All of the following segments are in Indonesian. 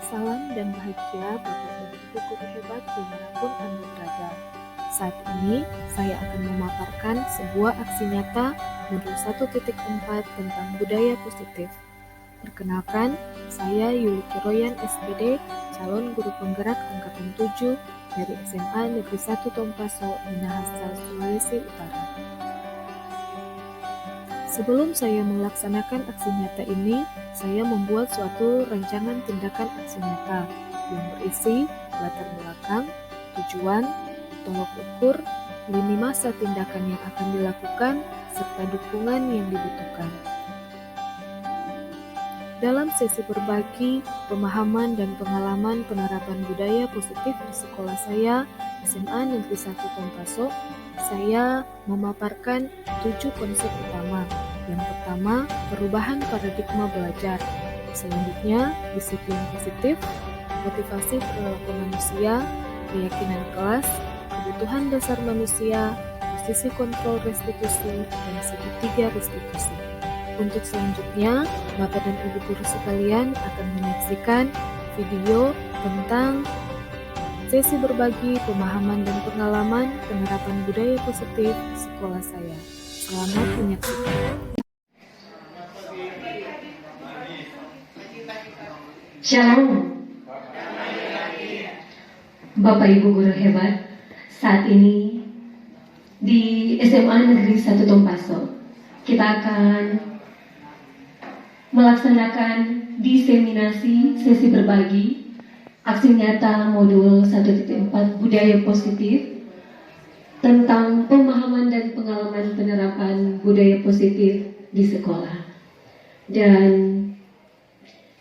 Salam dan bahagia Bapak dan Ibu guru hebat dimanapun Anda berada. Saat ini saya akan memaparkan sebuah aksi nyata modul 1.4 tentang budaya positif. Perkenalkan, saya Yuli Kiroyan SPD, calon guru penggerak angkatan 7 dari SMA Negeri 1 Tompaso, Minahasa, Sulawesi Utara. Sebelum saya melaksanakan aksi nyata ini, saya membuat suatu rancangan tindakan aksi nyata yang berisi latar belakang, tujuan, tolok ukur, lini masa tindakan yang akan dilakukan, serta dukungan yang dibutuhkan. Dalam sesi berbagi, pemahaman dan pengalaman penerapan budaya positif di sekolah saya, SMA Negeri 1 Tompaso, saya memaparkan 7 konsep utama. Yang pertama, perubahan paradigma belajar. Selanjutnya, disiplin positif, motivasi perilaku manusia, keyakinan kelas, kebutuhan dasar manusia, posisi kontrol restitusi, dan segitiga restitusi. Untuk selanjutnya, Bapak dan Ibu guru sekalian akan menyaksikan video tentang sesi berbagi pemahaman dan pengalaman penerapan budaya positif di sekolah saya. Selamat menyaksikan. Shalom. Bapak Ibu guru hebat, saat ini di SMA Negeri 1 Tompaso kita akan melaksanakan diseminasi sesi berbagi aksi nyata modul 1.4 budaya positif tentang pemahaman dan pengalaman penerapan budaya positif di sekolah. Dan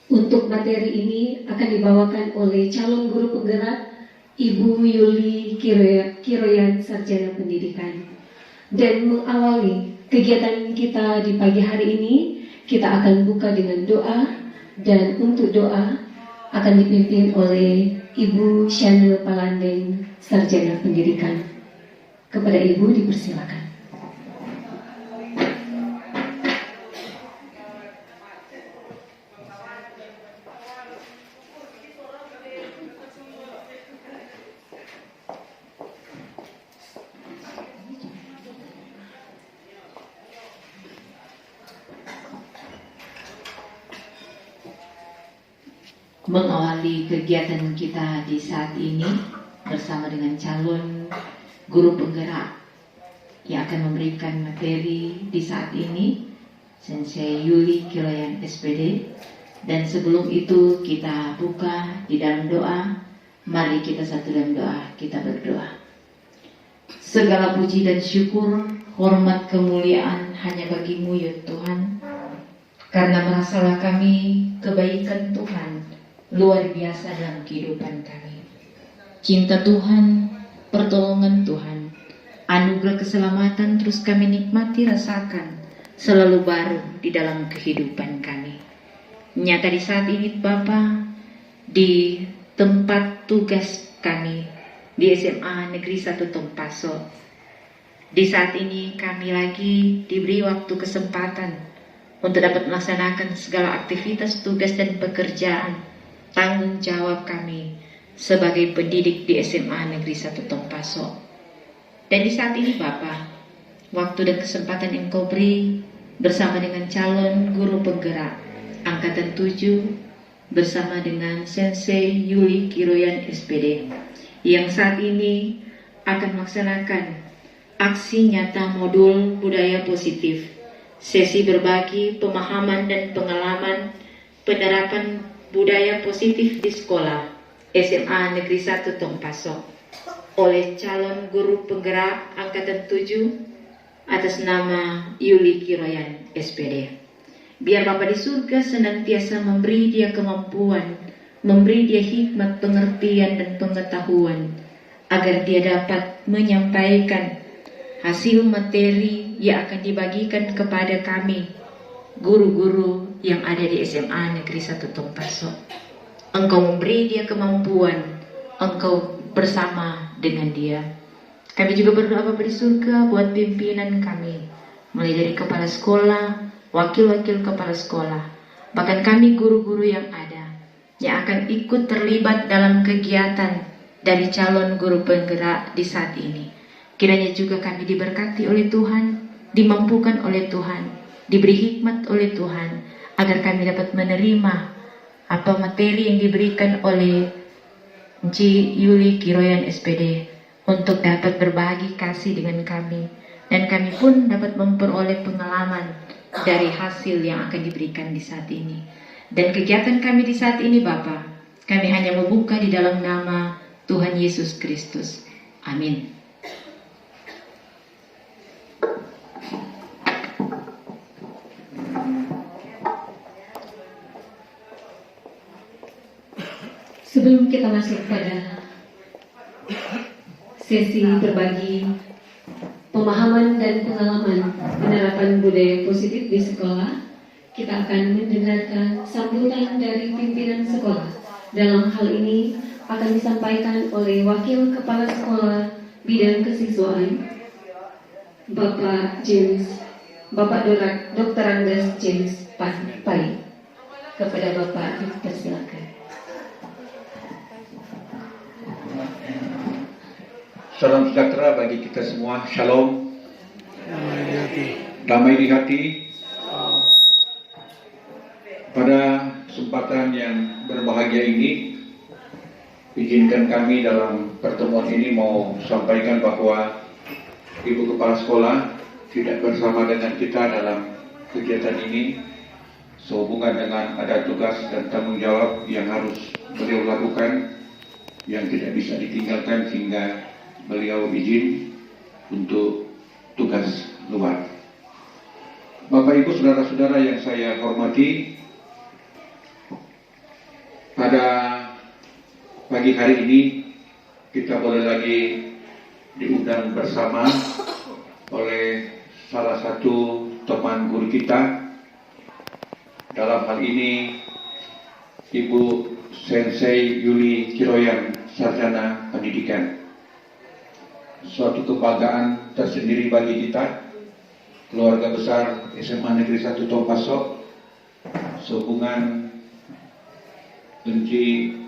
untuk materi ini akan dibawakan oleh calon guru penggerak Ibu Yuli Kiroyan, Sarjana Pendidikan. Dan mengawali kegiatan kita di pagi hari ini, kita akan buka dengan doa, dan untuk doa akan dipimpin oleh Ibu Shanel Palandeng, Sarjana Pendidikan. Kepada Ibu dipersilakan. Mengawali kegiatan kita di saat ini bersama dengan calon guru penggerak yang akan memberikan materi di saat ini, Sensei Yuli Kiroyan SPD. Dan sebelum itu kita buka di dalam doa. Mari kita satu dalam doa, kita berdoa. Segala puji dan syukur, hormat, kemuliaan hanya bagimu ya Tuhan, karena merasalah kami kebaikan Tuhan luar biasa dalam kehidupan kami. Cinta Tuhan, pertolongan Tuhan, anugerah keselamatan terus kami nikmati, rasakan selalu baru di dalam kehidupan kami. Nyata di saat ini Bapa, di tempat tugas kami di SMA Negeri 1 Tompaso, di saat ini kami lagi diberi waktu kesempatan untuk dapat melaksanakan segala aktivitas, tugas dan pekerjaan tanggung jawab kami sebagai pendidik di SMA Negeri 1 Tompaso. Dan di saat ini Bapak, waktu dan kesempatan yang Engkau beri bersama dengan calon guru penggerak angkatan 7 bersama dengan Sensei Yuli Kiroyan SPD yang saat ini akan melaksanakan aksi nyata modul budaya positif, sesi berbagi pemahaman dan pengalaman penerapan budaya positif di sekolah SMA Negeri 1 Tompaso oleh calon guru penggerak angkatan 7 atas nama Yuli Kiroyan SPD. Biar Bapa di surga senantiasa memberi dia kemampuan, memberi dia hikmat, pengertian dan pengetahuan agar dia dapat menyampaikan hasil materi yang akan dibagikan kepada kami guru-guru yang ada di SMA Negeri 1 Tompaso. Engkau memberi dia kemampuan, Engkau bersama dengan dia. Kami juga berdoa Bapa di surga buat pimpinan kami, mulai dari kepala sekolah, wakil-wakil kepala sekolah, bahkan kami guru-guru yang ada. yang akan ikut terlibat dalam kegiatan dari calon guru penggerak di saat ini. Kiranya juga kami diberkati oleh Tuhan, dimampukan oleh Tuhan, diberi hikmat oleh Tuhan, agar kami dapat menerima apa materi yang diberikan oleh Nci Yuli Kiroyan SPD untuk dapat berbagi kasih dengan kami, dan kami pun dapat memperoleh pengalaman dari hasil yang akan diberikan di saat ini. Dan kegiatan kami di saat ini, Bapa, kami hanya membuka di dalam nama Tuhan Yesus Kristus. Amin. Sebelum kita masuk pada sesi berbagi pemahaman dan pengalaman penerapan budaya positif di sekolah, kita akan mendengarkan sambutan dari pimpinan sekolah. Dalam hal ini akan disampaikan oleh Wakil Kepala Sekolah Bidang Kesiswaan, Bapak Dr. Andes James Pai. Kepada Bapak dipersilakan. Salam sejahtera bagi kita semua. Shalom. Damai di hati. Pada kesempatan yang berbahagia ini, izinkan kami dalam pertemuan ini mau sampaikan bahwa Ibu Kepala Sekolah tidak bersama dengan kita dalam kegiatan ini sehubungan dengan ada tugas dan tanggung jawab yang harus beliau lakukan yang tidak bisa ditinggalkan sehingga beliau izin untuk tugas luar. Bapak Ibu saudara-saudara yang saya hormati, pada pagi hari ini kita boleh lagi diundang bersama oleh salah satu teman guru kita. Dalam hal ini Ibu Sensei Yuli Kiroyan, Sarjana Pendidikan. Suatu kebanggaan tersendiri bagi kita, keluarga besar SMA Negeri 1 Tompaso, sehubungan Enci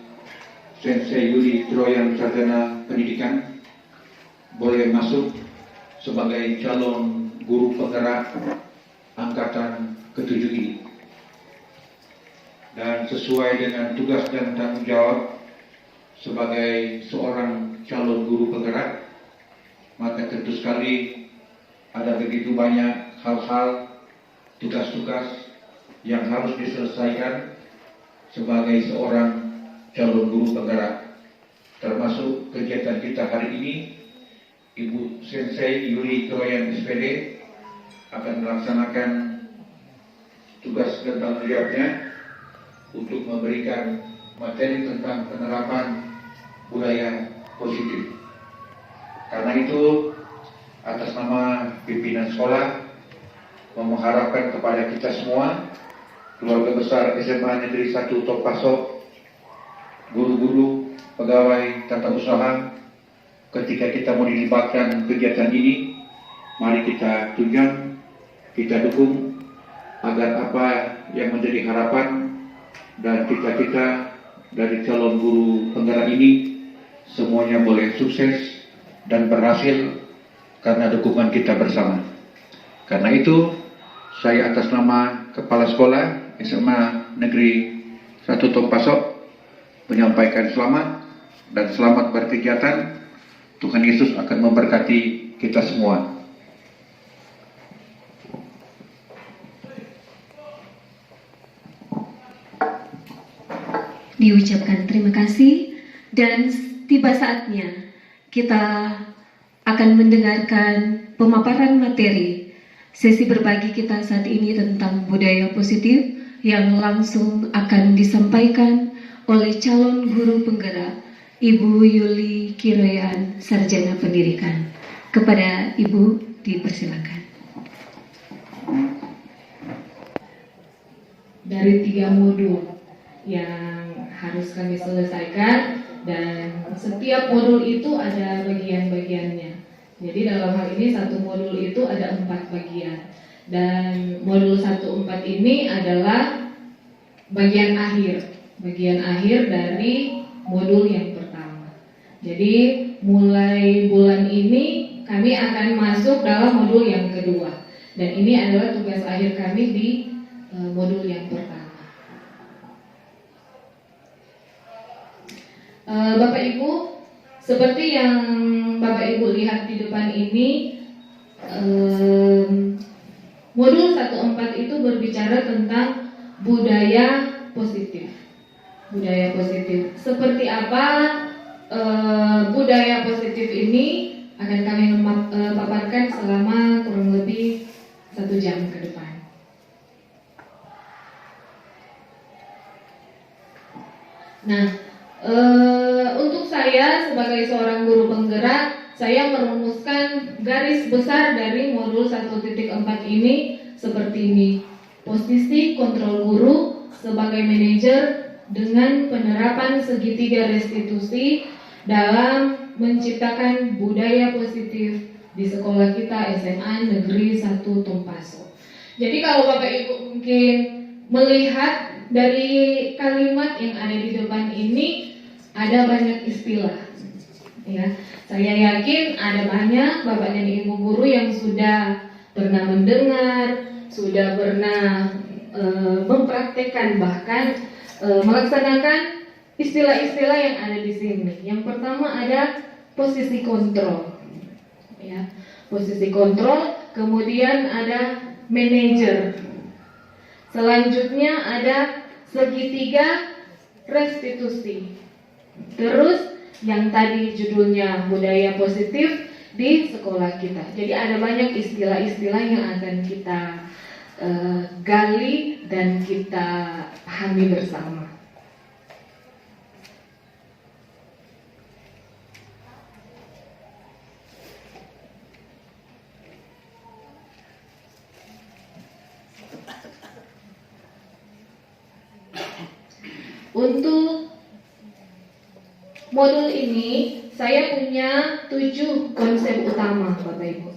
Sensei Yuli Kiroyan, Sarjana Pendidikan, boleh masuk sebagai calon guru penggerak angkatan ke-7 ini. Dan sesuai dengan tugas dan tanggung jawab sebagai seorang calon guru penggerak, maka tentu sekali ada begitu banyak hal-hal, tugas-tugas yang harus diselesaikan sebagai seorang calon guru penggerak. Termasuk kegiatan kita hari ini, Ibu Sensei Yuli Kiroyan SPD akan melaksanakan tugas dan tanggung jawabnya untuk memberikan materi tentang penerapan budaya positif. Karena itu, atas nama pimpinan sekolah, mengharapkan kepada kita semua, keluarga besar SMA Negeri 1 Tompaso, guru-guru, pegawai tata usaha, ketika kita mau dilibatkan kegiatan ini, mari kita tunjang, kita dukung, agar apa yang menjadi harapan dan cita-cita dari calon guru penggerak ini semuanya boleh sukses dan berhasil karena dukungan kita bersama. Karena itu, saya atas nama Kepala Sekolah SMA Negeri 1 Tompaso menyampaikan selamat dan selamat berkegiatan. Tuhan Yesus akan memberkati kita semua. Diucapkan terima kasih, dan tiba saatnya kita akan mendengarkan pemaparan materi sesi berbagi kita saat ini tentang budaya positif yang langsung akan disampaikan oleh calon guru penggerak Ibu Yuli Kiroyan, Sarjana Pendidikan. Kepada Ibu dipersilakan. Dari 3 modul yang harus kami selesaikan, dan setiap modul itu ada bagian-bagiannya. Jadi dalam hal ini satu modul itu ada 4 bagian, dan modul 1-4 ini adalah bagian akhir. bagian akhir dari modul yang pertama. Jadi mulai bulan ini kami akan masuk dalam modul yang kedua. Dan ini adalah tugas akhir kami di modul yang pertama. Bapak Ibu, seperti yang Bapak Ibu lihat di depan ini, modul 14 itu berbicara tentang budaya positif. Budaya positif. Seperti apa budaya positif ini akan kami paparkan selama kurang lebih 1 jam ke depan. Nah, untuk saya sebagai seorang guru penggerak, saya merumuskan garis besar dari modul 1.4 ini seperti ini. Posisi kontrol guru sebagai manajer dengan penerapan segitiga restitusi dalam menciptakan budaya positif di sekolah kita SMA Negeri 1 Tumpaso. Jadi kalau Bapak Ibu mungkin melihat dari kalimat yang ada di depan ini, ada banyak istilah. Ya, saya yakin ada banyak Bapak dan Ibu guru yang sudah pernah mendengar, sudah pernah mempraktekkan, bahkan melaksanakan istilah-istilah yang ada di sini. Yang pertama ada posisi kontrol, ya, posisi kontrol. Kemudian ada manajer. Selanjutnya ada segitiga restitusi. Terus yang tadi judulnya budaya positif di sekolah kita. Jadi ada banyak istilah-istilah yang akan kita gali dan kita pahami bersama. Untuk modul ini saya punya 7 konsep utama, Bapak Ibu.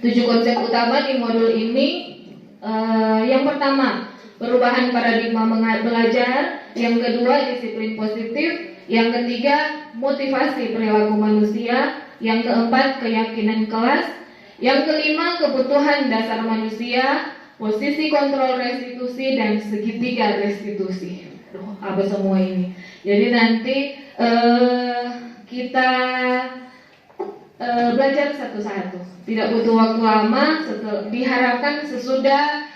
7 konsep utama di modul ini. Yang pertama, perubahan paradigma belajar. Yang kedua, disiplin positif. Yang ketiga, motivasi perilaku manusia. Yang keempat, keyakinan kelas. Yang kelima, kebutuhan dasar manusia, posisi kontrol restitusi, dan segitiga restitusi. Apa semua ini? Jadi nanti kita belajar satu-satu. Tidak butuh waktu lama. Diharapkan sesudah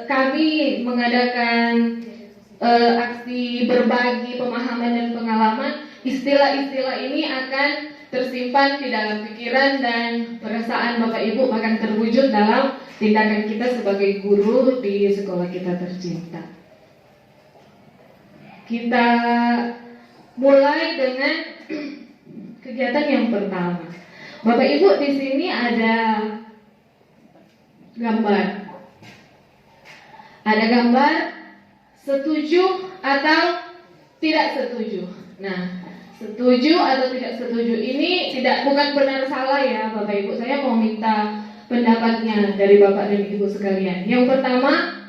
kami mengadakan aksi berbagi pemahaman dan pengalaman, istilah-istilah ini akan tersimpan di dalam pikiran dan perasaan Bapak Ibu, bahkan terwujud dalam tindakan kita sebagai guru di sekolah kita tercinta. Kita mulai dengan kegiatan yang pertama. Bapak Ibu, di sini ada gambar. Ada gambar setuju atau tidak setuju. Nah, setuju atau tidak setuju ini bukan benar salah ya Bapak Ibu. Saya mau minta pendapatnya dari Bapak dan Ibu sekalian. Yang pertama,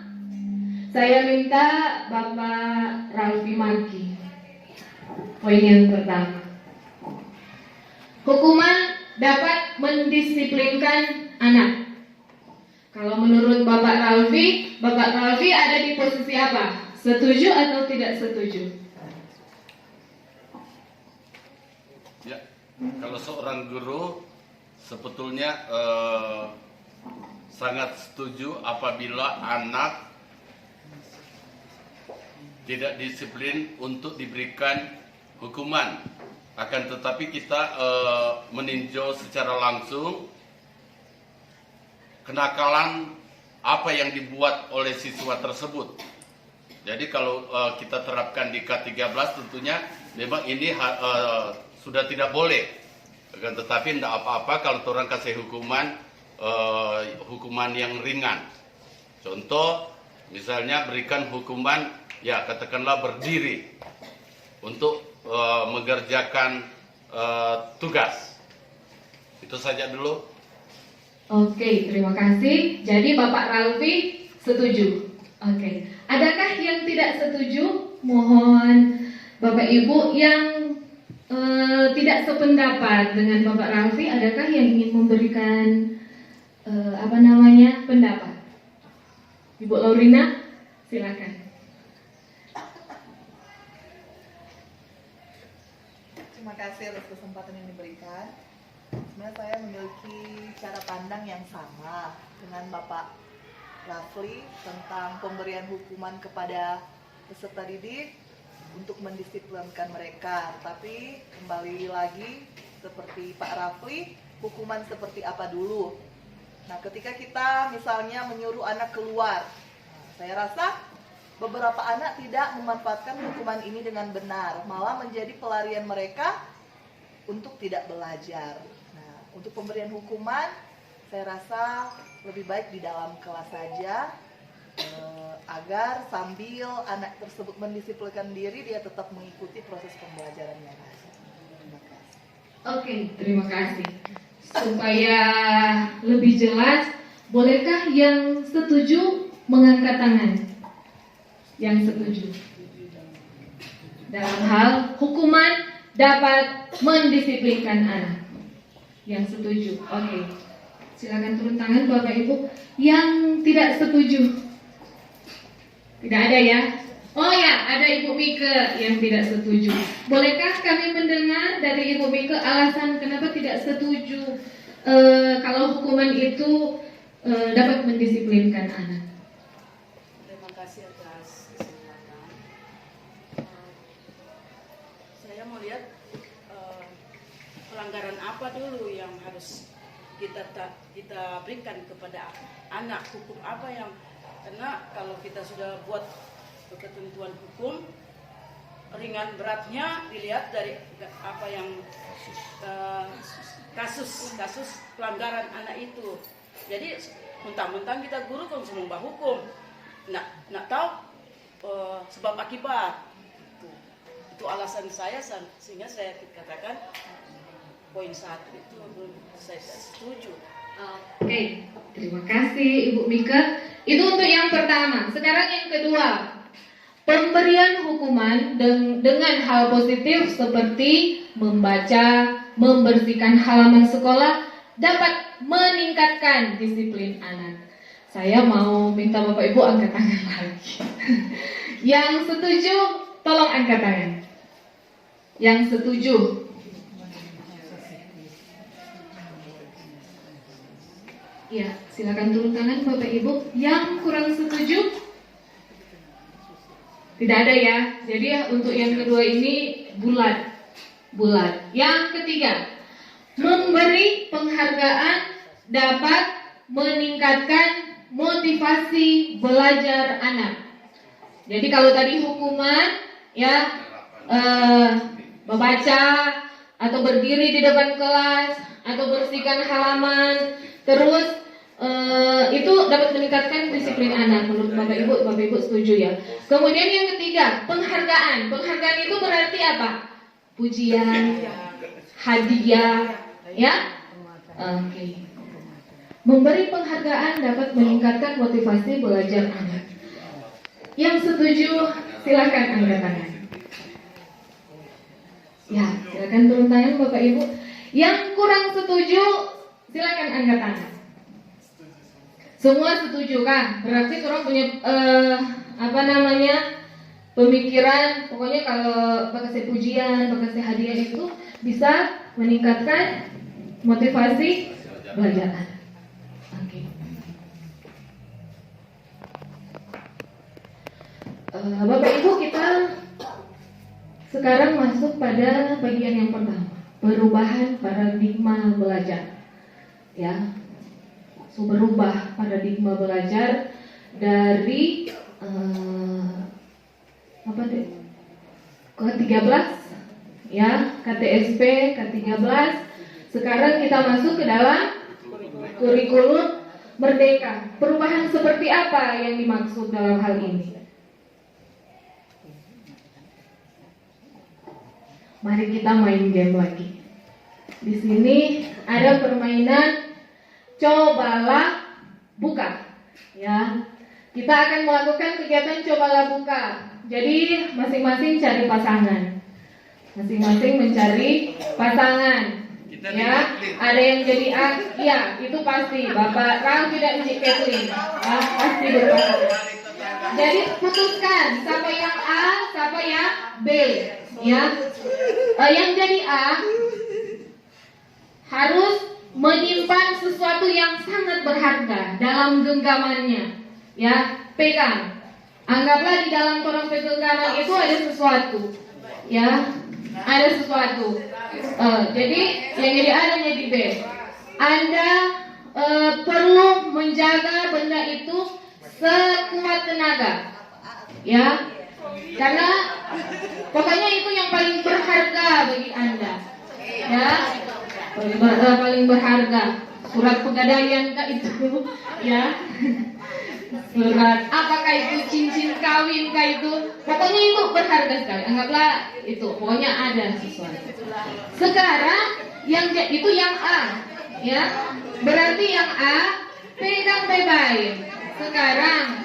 saya minta Bapak Ralfi Maki. Poin yang pertama, hukuman dapat mendisiplinkan anak. Kalau menurut Bapak Ralfi ada di posisi apa? Setuju atau tidak setuju? Ya, kalau seorang guru sebetulnya sangat setuju apabila anak tidak disiplin untuk diberikan hukuman. Akan tetapi kita meninjau secara langsung kenakalan apa yang dibuat oleh siswa tersebut. Jadi kalau kita terapkan di K13 tentunya memang ini sudah tidak boleh. Akan tetapi tidak apa-apa kalau orang kasih hukuman yang ringan. Contoh misalnya berikan hukuman, ya katakanlah berdiri untuk mengerjakan tugas. Itu saja dulu. Oke, terima kasih. Jadi Bapak Ralfi setuju. Oke. Adakah yang tidak setuju? Mohon Bapak Ibu yang tidak sependapat dengan Bapak Raffi, adakah yang ingin memberikan pendapat? Ibu Laurina, silakan. Terima kasih atas kesempatan yang diberikan. Sebenarnya saya memiliki cara pandang yang sama dengan Bapak Rafli tentang pemberian hukuman kepada peserta didik untuk mendisiplinkan mereka. Tapi kembali lagi seperti Pak Rafli, hukuman seperti apa dulu? Nah, ketika kita misalnya menyuruh anak keluar, saya rasa beberapa anak tidak memanfaatkan hukuman ini dengan benar, malah menjadi pelarian mereka untuk tidak belajar. Nah, untuk pemberian hukuman, saya rasa lebih baik di dalam kelas saja, agar sambil anak tersebut mendisiplinkan diri, dia tetap mengikuti proses pembelajarannya. Terima kasih. Oke, terima kasih. Supaya lebih jelas, bolehkah yang setuju mengangkat tangan? Yang setuju dalam hal hukuman dapat mendisiplinkan anak. Yang setuju, oke. Silakan turun tangan Bapak Ibu. Yang tidak setuju, tidak ada ya? Oh ya, ada Ibu Mika yang tidak setuju. Bolehkah kami mendengar dari Ibu Mika alasan kenapa tidak setuju kalau hukuman itu dapat mendisiplinkan anak? Terima kasih atas kesempatan. Saya mau lihat pelanggaran apa dulu yang harus kita berikan kepada anak, hukum apa yang, karena kalau kita sudah buat ketentuan hukum, ringan beratnya dilihat dari apa yang kasus pelanggaran anak itu. Jadi mentang-mentang kita guru kan semua mbak hukum, nak tahu sebab akibat. Itu alasan saya, sehingga saya katakan poin 1 itu saya setuju. Oke, terima kasih Ibu Mika. Itu untuk yang pertama. Sekarang yang kedua, pemberian hukuman dengan hal positif seperti membaca, membersihkan halaman sekolah dapat meningkatkan disiplin anak. Saya mau minta Bapak Ibu angkat tangan lagi. Yang setuju, tolong angkat tangan. Yang setuju. Ya, silakan turun tangan Bapak Ibu. Yang kurang setuju? Tidak ada ya. Jadi untuk yang kedua ini bulat. Yang ketiga, memberi penghargaan dapat meningkatkan motivasi belajar anak. Jadi kalau tadi hukuman ya membaca atau berdiri di depan kelas atau bersihkan halaman, terus itu dapat meningkatkan disiplin anak. Menurut Bapak Ibu setuju ya. Kemudian yang ketiga, penghargaan. Penghargaan itu berarti apa? Pujian, hadiah, ya. Oke. Memberi penghargaan dapat meningkatkan motivasi belajar anak. Yang setuju silakan angkat tangan. Ya, silakan turun tangan Bapak Ibu. Yang kurang setuju silakan angkat tangan. Semua setuju kan? Berarti orang punya pemikiran, pokoknya kalau kasih pujian, kasih hadiah itu bisa meningkatkan motivasi belajar anak. Oke. Bapak Ibu, kita sekarang masuk pada bagian yang pertama, perubahan paradigma belajar. Ya. Berubah paradigma belajar dari ke-13 ya, KTSP ke-13. Sekarang kita masuk ke dalam kurikulum Merdeka. Perubahan seperti apa yang dimaksud dalam hal ini? Mari kita main game lagi. Di sini ada permainan cobalah buka, ya. kita akan melakukan kegiatan cobalah buka. Jadi masing-masing cari pasangan. Masing-masing mencari pasangan. Ya, ada yang jadi A, iya itu pasti. Bapak Ram tidak menjadi Kathleen, ya, pasti berpasangan. Jadi putuskan siapa yang A, siapa yang B. Ya, yang jadi A harus menyimpan sesuatu yang sangat berharga dalam genggamannya. Ya, pegang. Anggaplah di dalam orang genggaman itu ada sesuatu. Ya, ada sesuatu. Jadi yang jadi A dan jadi B. Anda perlu menjaga benda itu sekuat tenaga, ya, karena pokoknya itu yang paling berharga bagi Anda, ya, paling berharga. Surat pegadaian kah itu, ya, surat apakah itu, cincin kawin kah itu, pokoknya itu berharga sekali. Anggaplah itu, pokoknya ada sesuatu. Sekarang yang itu yang A, ya, berarti yang A pegang baik-baik. Sekarang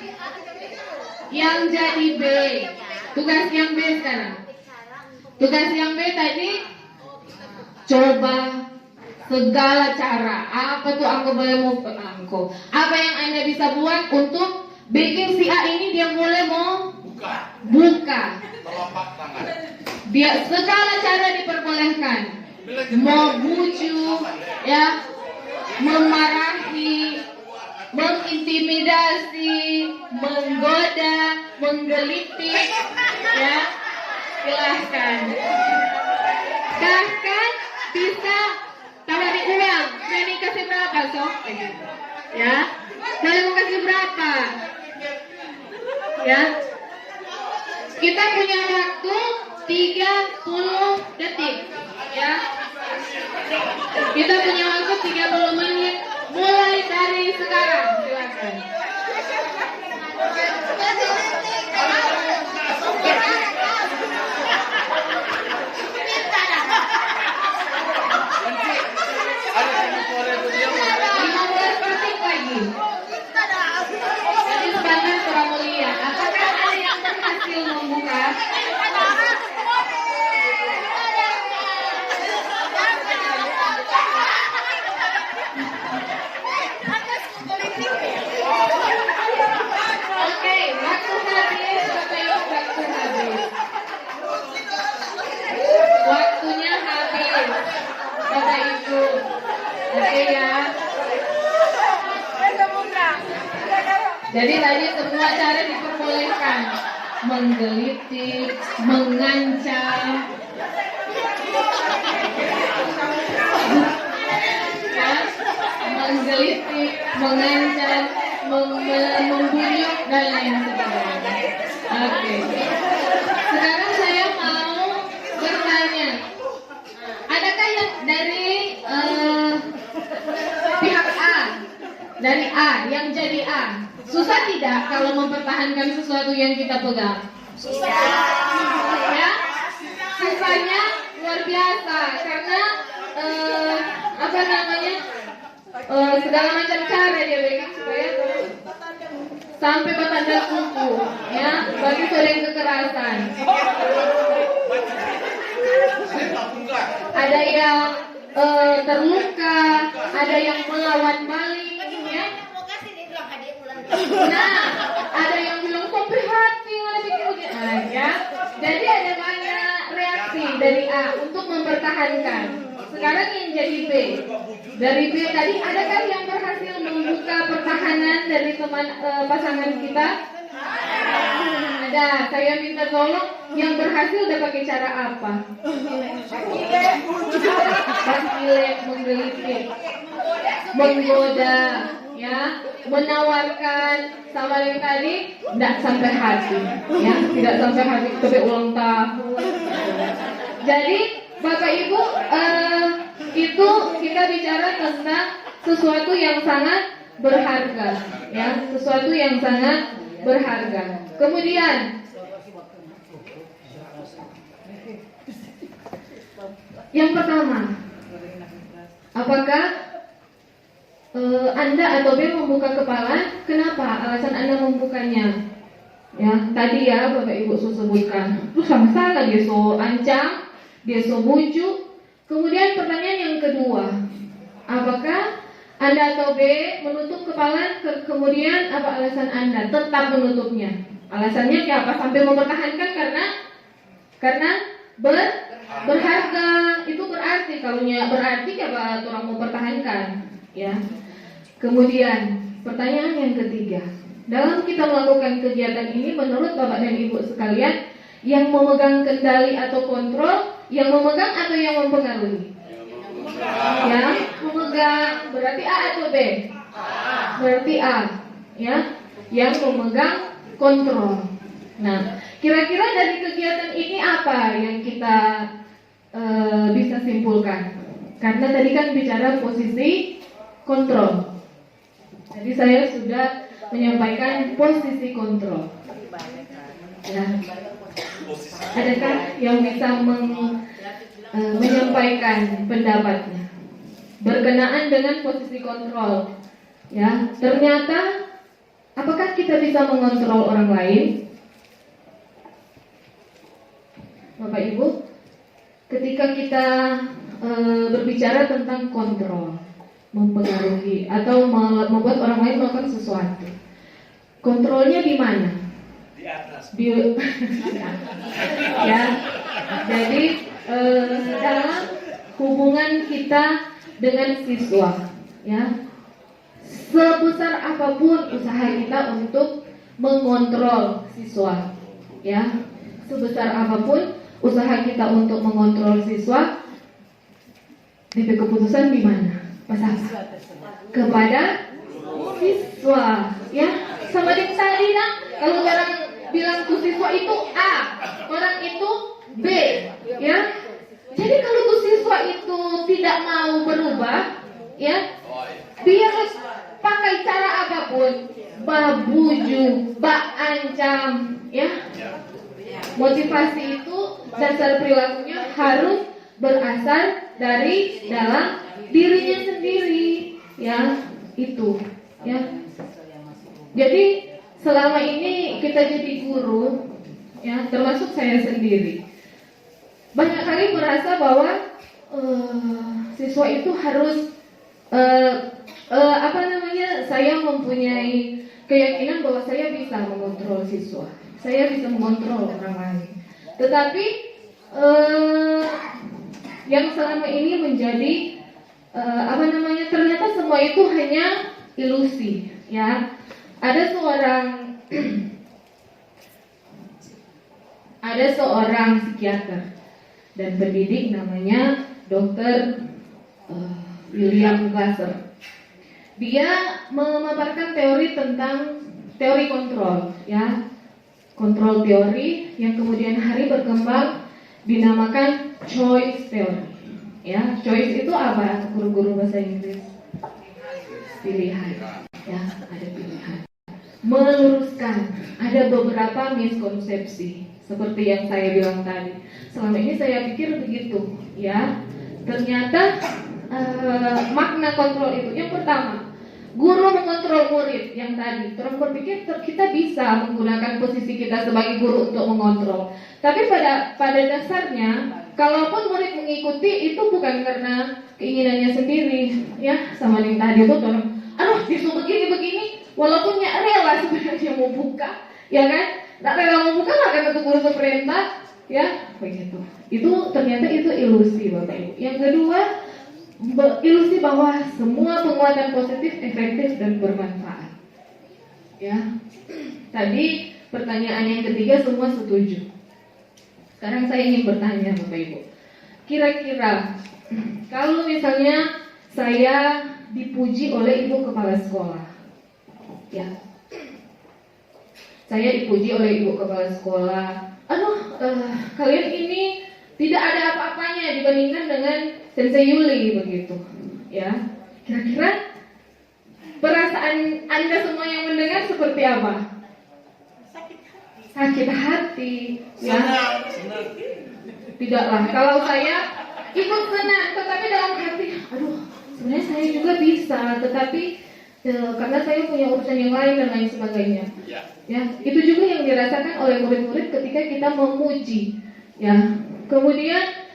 yang jadi B, tugas yang B sekarang. Tugas yang B tadi coba segala cara. Apa tuh apa yang Anda bisa buat untuk bikin si A ini dia boleh mau buka. Dia segala cara diperbolehkan. Mau bujuk, ya, memarahi, mengintimidasi, menggoda, menggelitik, ya, silahkan. Bahkan bisa tawari uang. Ini kasih berapa, Sob? Ya, kalian mau kasih berapa? Ya, kita punya waktu 30 detik. Ya, kita punya waktu 30 menit. Mulai dari sekarang, silakan. Jadi sebentar Para Mulia, apakah ada yang berhasil membuka? Oke, waktu habis, Bapak Ibu, waktu habis. Waktunya habis, Bapak Ibu. Oke ya. Jadi tadi semua cara diperbolehkan, menggelitik, mengancam, ya, menggelitik, mengancam, membujuk dan lain sebagainya. Oke. Sekarang saya mau bertanya, adakah yang dari pihak A, dari A, yang jadi A, susah tidak kalau mempertahankan sesuatu yang kita pegang? Susah. Ya, susahnya luar biasa karena apa namanya, segala macam cara dia bikin supaya sampai bertanda kuku, ya, bagi sering kekerasan. Ada yang terluka, ada yang melawan balik, ya. Nah, ada yang bilang kok prihatin, ada bikin begini, nah, ya. Jadi ada banyak reaksi dari A untuk mempertahankan. Sekarang yang jadi B. Dari B tadi, adakah yang berhasil membuka pertahanan dari teman pasangan kita? Ada. Saya minta tolong yang berhasil udah pakai cara apa? Pakilek, menggelitik, menggoda, ya, menawarkan, sama yang tadi tidak sampai hati, ya, tidak sampai hati sampai ulang tahun. Jadi Bapak Ibu, itu kita bicara tentang sesuatu yang sangat berharga, ya, sesuatu yang sangat berharga. Kemudian yang pertama, apakah Anda atau B membuka kepala, kenapa? Alasan Anda membukanya? Ya, tadi ya Bapak Ibu sebutkan. Terus sama salah dia so ancam, dia so bujuk. Kemudian pertanyaan yang kedua, apakah Anda atau B menutup kepala, kemudian apa alasan Anda tetap menutupnya? Alasannya kayak apa? Sampai mempertahankan karena berharga. Itu berarti kalau berarti apa orang mau pertahankan, ya. Kemudian pertanyaan yang ketiga, dalam kita melakukan kegiatan ini menurut Bapak dan Ibu sekalian, yang memegang kendali atau kontrol, yang memegang atau yang mempengaruhi? Ya, memegang. Berarti A atau B? Berarti A, ya, yang memegang kontrol. Nah, kira-kira dari kegiatan ini apa yang kita bisa simpulkan? Karena tadi kan bicara posisi kontrol. Jadi saya sudah menyampaikan posisi kontrol. Ya. Adakah yang bisa menyampaikan pendapatnya berkenaan dengan posisi kontrol? Ya, ternyata apakah kita bisa mengontrol orang lain? Bapak Ibu, ketika kita berbicara tentang kontrol, mempengaruhi atau membuat orang lain melakukan sesuatu, kontrolnya di mana? Di atas. Ya, jadi dalam hubungan kita dengan siswa, ya, sebesar apapun usaha kita untuk mengontrol siswa, ya, sebesar apapun usaha kita untuk mengontrol siswa, titik keputusan di mana? Pas apa? Kepada siswa, ya. Sama dengan tadi kan, kalau orang bilang tuh siswa itu A, orang itu B, ya. Jadi kalau tuh siswa itu tidak mau berubah, ya, biar pakai cara apapun, bujuk, ancam, ya. Motivasi itu dasar perilakunya harus berasal dari dalam dirinya sendiri, ya, itu, ya. Jadi selama ini kita jadi guru, ya, termasuk saya sendiri, banyak kali merasa bahwa siswa itu harus saya mempunyai keyakinan bahwa saya bisa mengontrol siswa, saya bisa mengontrol orang lain. Tetapi yang selama ini menjadi ternyata semua itu hanya ilusi, ya. Ada seorang psikiater dan pendidik namanya Dr. William Glasser. Dia memaparkan teori tentang teori kontrol, ya, kontrol teori yang kemudian hari berkembang dinamakan choice theory, ya. Choice itu apa? Guru-guru bahasa Inggris, pilihan, ya, ada pilihan. Meluruskan ada beberapa miskonsepsi seperti yang saya bilang tadi. Selama ini saya pikir begitu, ya. Ternyata makna kontrol itu yang pertama, guru mengontrol murid. Yang tadi orang berpikir kita bisa menggunakan posisi kita sebagai guru untuk mengontrol. Tapi pada dasarnya, kalaupun murid mengikuti itu bukan karena keinginannya sendiri, ya. Sama yang tadi itu orang, aduh disuruh begini, walaupun nggak rela sebenarnya mau buka, ya kan? Nggak rela mau buka lah kan itu guru perintah, ya, begitu. Itu ternyata itu ilusi, Bapak Ibu. Yang kedua, ilusi bahwa semua penguatan positif efektif dan bermanfaat, ya. Tadi pertanyaan yang ketiga semua setuju. Sekarang saya ingin bertanya, Bapak Ibu, kira-kira kalau misalnya saya dipuji oleh ibu kepala sekolah, ya, saya dipuji oleh ibu kepala sekolah, kalian ini tidak ada apa-apanya dibandingkan dengan Sensei Yuli, begitu, ya. Kira-kira perasaan Anda semua yang mendengar seperti apa? Sakit hati, ya. Tidaklah. Kalau saya ikut senang, tetapi dalam hati, aduh, sebenarnya saya juga bisa, tetapi karena saya punya urusan yang lain dan lain sebagainya. Ya, itu juga yang dirasakan oleh murid-murid ketika kita memuji. Ya, kemudian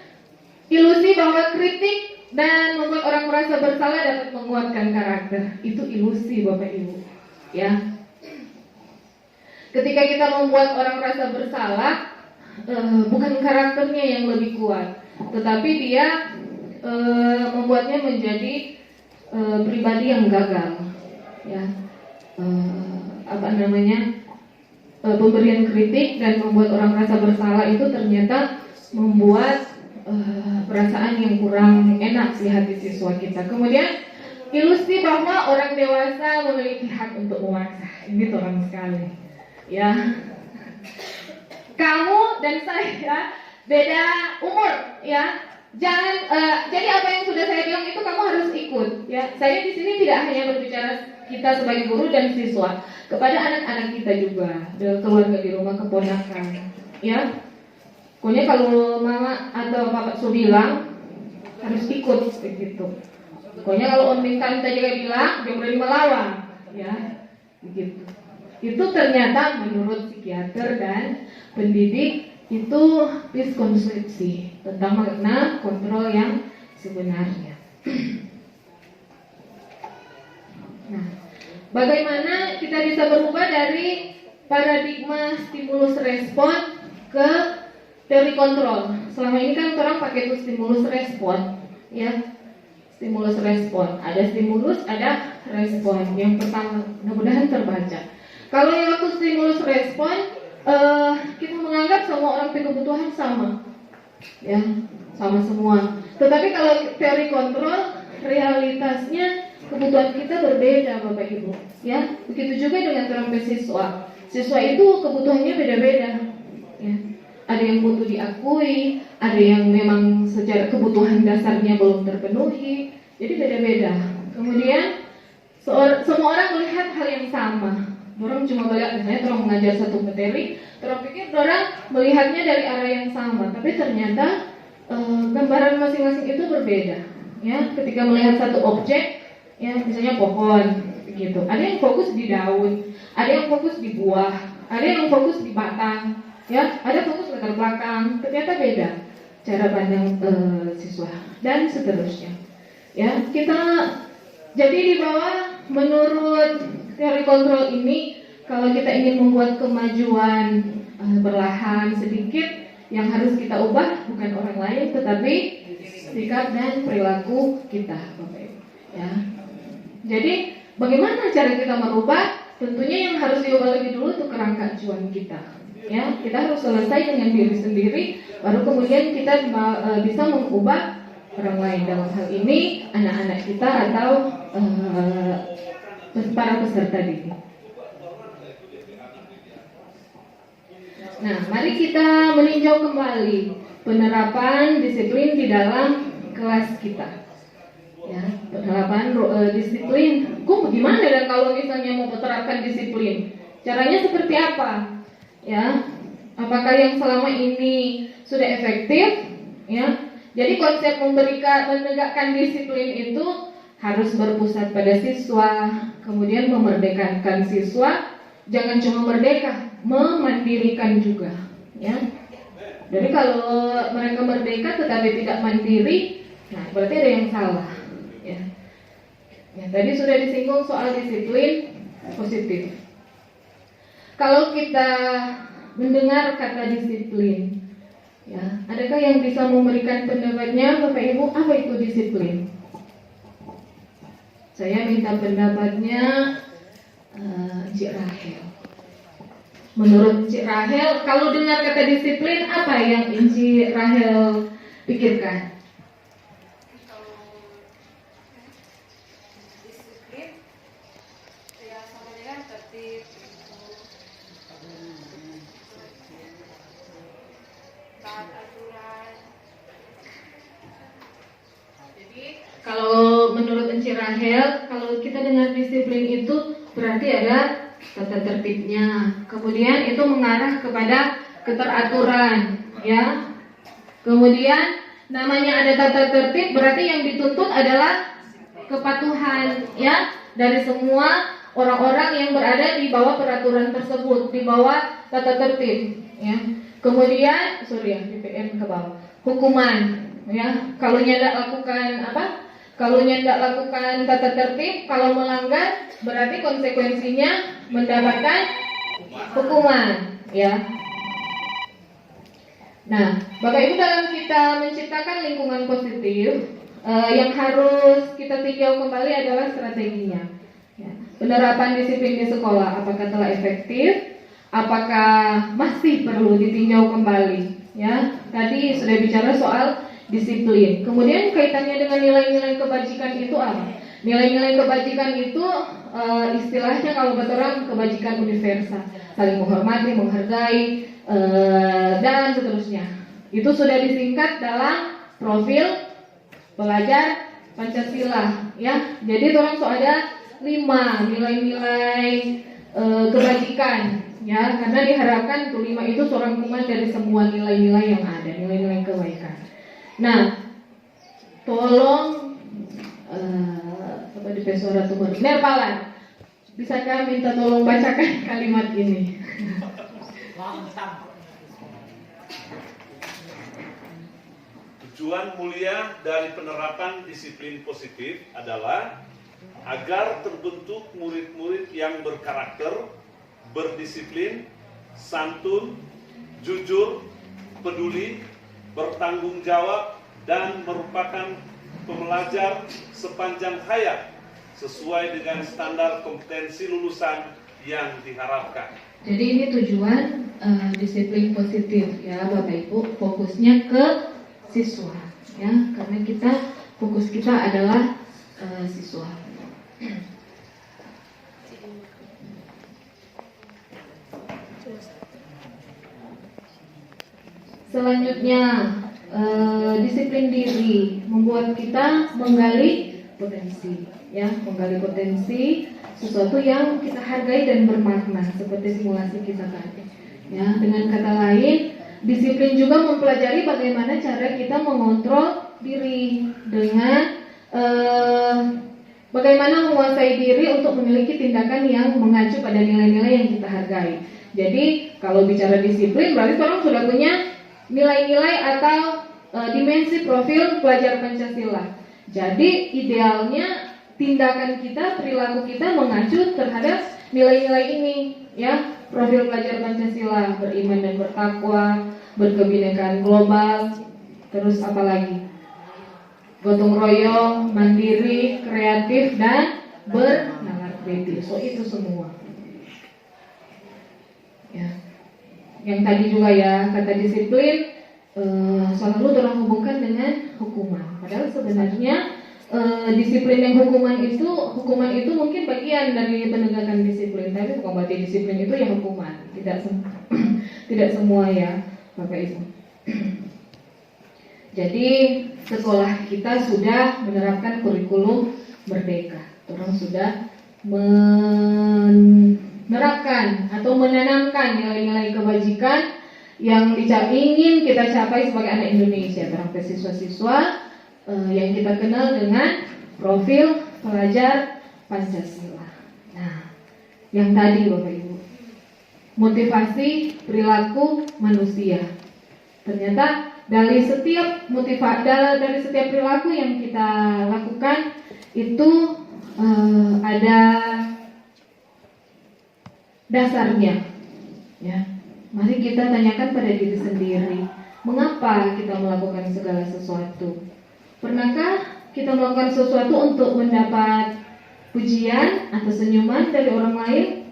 ilusi bahwa kritik dan membuat orang merasa bersalah dapat menguatkan karakter. Itu ilusi, Bapak Ibu. Ya. Ketika kita membuat orang merasa bersalah, bukan karakternya yang lebih kuat, tetapi dia membuatnya menjadi pribadi yang gagal. Ya. Pemberian kritik dan membuat orang merasa bersalah itu ternyata membuat perasaan yang kurang enak di hati siswa kita. Kemudian ilusi bahwa orang dewasa memiliki hak untuk memaksa. Ini terang sekali. Ya, kamu dan saya beda umur, ya. Jangan jadi apa yang sudah saya bilang itu kamu harus ikut, ya. Saya di sini tidak hanya berbicara kita sebagai guru dan siswa, kepada anak-anak kita juga, keluarga di rumah, keponakan, ya. Pokoknya kalau mama atau bapak sudah bilang harus ikut begitu. Pokoknya kalau Om Bintang tadi bilang dia berani melawan, ya, begitu. Itu ternyata menurut psikiater dan pendidik itu miskonsepsi tentang makna kontrol yang sebenarnya. Nah, bagaimana kita bisa berubah dari paradigma stimulus respon ke teori kontrol? Selama ini kan orang pakai itu stimulus respon, ya. Stimulus respon, ada stimulus, ada respon. Yang pertama, mudah-mudahan terbaca. Kalau yang waktu stimulus respon, kita menganggap semua orang punya kebutuhan sama, ya, sama semua. Tetapi kalau teori kontrol, realitasnya kebutuhan kita berbeda, Bapak Ibu. Ya, begitu juga dengan teori siswa. Siswa itu kebutuhannya beda-beda. Ya. Ada yang butuh diakui, ada yang memang secara kebutuhan dasarnya belum terpenuhi. Jadi beda-beda. Kemudian semua orang melihat hal yang sama. Orang cuma melihat, misalnya orang mengajar satu materi, orang pikir orang melihatnya dari arah yang sama, tapi ternyata gambaran masing-masing itu berbeda. Ya, ketika melihat satu objek, ya misalnya pohon, begitu. Ada yang fokus di daun, ada yang fokus di buah, ada yang fokus di batang, ya, ada fokus latar belakang. Ternyata beda cara pandang siswa dan seterusnya. Ya, kita jadi di bawah menurut teori kontrol ini, kalau kita ingin membuat kemajuan perlahan sedikit, yang harus kita ubah bukan orang lain, tetapi sikap dan perilaku kita, Bapak Ibu. Ya. Jadi bagaimana cara kita merubah? Tentunya yang harus diubah lebih dulu itu kerangka acuan kita. Ya, kita harus selesai dengan diri sendiri, baru kemudian kita bisa mengubah orang lain. Dalam hal ini anak-anak kita atau para peserta didik. Nah, mari kita meninjau kembali penerapan disiplin di dalam kelas kita. Ya, penerapan disiplin. Gimana dan kalau misalnya mau menerapkan disiplin? Caranya seperti apa? Ya, apakah yang selama ini sudah efektif? Ya, jadi konsep menegakkan disiplin itu harus berpusat pada siswa, kemudian memerdekakan siswa. Jangan cuma merdeka, memandirikan juga, ya. Jadi kalau mereka merdeka tetapi tidak mandiri, nah berarti ada yang salah, ya. Ya, tadi sudah disinggung soal disiplin positif. Kalau kita mendengar kata disiplin, ya, adakah yang bisa memberikan pendapatnya, Bapak Ibu? Apa itu disiplin? Saya minta pendapatnya Cik Rahel. Menurut Cik Rahel, kalau dengar kata disiplin, apa yang Cik Rahel pikirkan? Disiplin ya sama dengan tertib, taat aturan. Jadi kalau menurut Cik Rahel, kalau kita dengar disiplin itu berarti ada tata tertibnya, kemudian itu mengarah kepada keteraturan, ya. Kemudian namanya ada tata tertib, berarti yang dituntut adalah kepatuhan ya dari semua orang-orang yang berada di bawah peraturan tersebut, di bawah tata tertib ya. Kemudian BPN ke bawah. Hukuman ya, kalau tidak lakukan kalau tidak lakukan tata tertib, kalau melanggar berarti konsekuensinya mendapatkan hukuman ya. Nah, Bapak Ibu, dalam kita menciptakan lingkungan positif, yang harus kita tinjau kembali adalah strateginya. Ya. Penerapan disiplin di sekolah, apakah telah efektif? Apakah masih perlu ditinjau kembali? Ya, tadi sudah bicara soal disiplin. Kemudian kaitannya dengan nilai-nilai kebajikan itu apa? Nilai-nilai kebajikan itu istilahnya kalau kata orang kebajikan universal, saling menghormati, menghargai, dan seterusnya. Itu sudah disingkat dalam profil pelajar Pancasila ya. Jadi orang so ada 5 nilai-nilai kebajikan ya, karena diharapkan itu 5 itu seorang kuman dari semua nilai-nilai yang ada, nilai-nilai kebaikan. Nah, tolong di suara tumor Nerpalan, bisakah minta tolong bacakan kalimat ini? Tujuan mulia dari penerapan disiplin positif adalah agar terbentuk murid-murid yang berkarakter, berdisiplin, santun, jujur, peduli, bertanggung jawab, dan merupakan pembelajar sepanjang hayat sesuai dengan standar kompetensi lulusan yang diharapkan. Jadi ini tujuan disiplin positif ya Bapak Ibu, fokusnya ke siswa ya, karena fokus kita adalah siswa. Selanjutnya disiplin diri membuat kita menggali potensi ya, menggali potensi sesuatu yang kita hargai dan bermakna seperti simulasi kita tadi ya. Dengan kata lain, disiplin juga mempelajari bagaimana cara kita mengontrol diri dengan bagaimana menguasai diri untuk memiliki tindakan yang mengacu pada nilai-nilai yang kita hargai. Jadi kalau bicara disiplin berarti orang sudah punya nilai-nilai atau dimensi profil pelajar Pancasila. Jadi idealnya tindakan kita, perilaku kita mengacu terhadap nilai-nilai ini ya. Profil pelajar Pancasila, beriman dan bertakwa, berkebinekaan global, terus apa lagi? Gotong royong, mandiri, kreatif, dan bernalar kritis. So itu semua. Ya. Yang tadi juga ya, kata disiplin selalu terhubungkan dengan hukuman. Padahal sebenarnya disiplin yang hukuman itu mungkin bagian dari penegakan disiplin, tapi bukan berarti disiplin itu ya hukuman. Tidak semua ya Bapak Ibu. Jadi sekolah kita sudah menerapkan kurikulum merdeka. Orang sudah menerapkan atau menanamkan nilai-nilai kebajikan yang ingin kita capai sebagai anak Indonesia, terhadap siswa-siswa yang kita kenal dengan profil pelajar Pancasila. Nah, yang tadi Bapak Ibu, motivasi perilaku manusia. Ternyata dari setiap dari setiap perilaku yang kita lakukan itu ada dasarnya. Ya, mari kita tanyakan pada diri sendiri, mengapa kita melakukan segala sesuatu? Pernahkah kita melakukan sesuatu untuk mendapat pujian atau senyuman dari orang lain?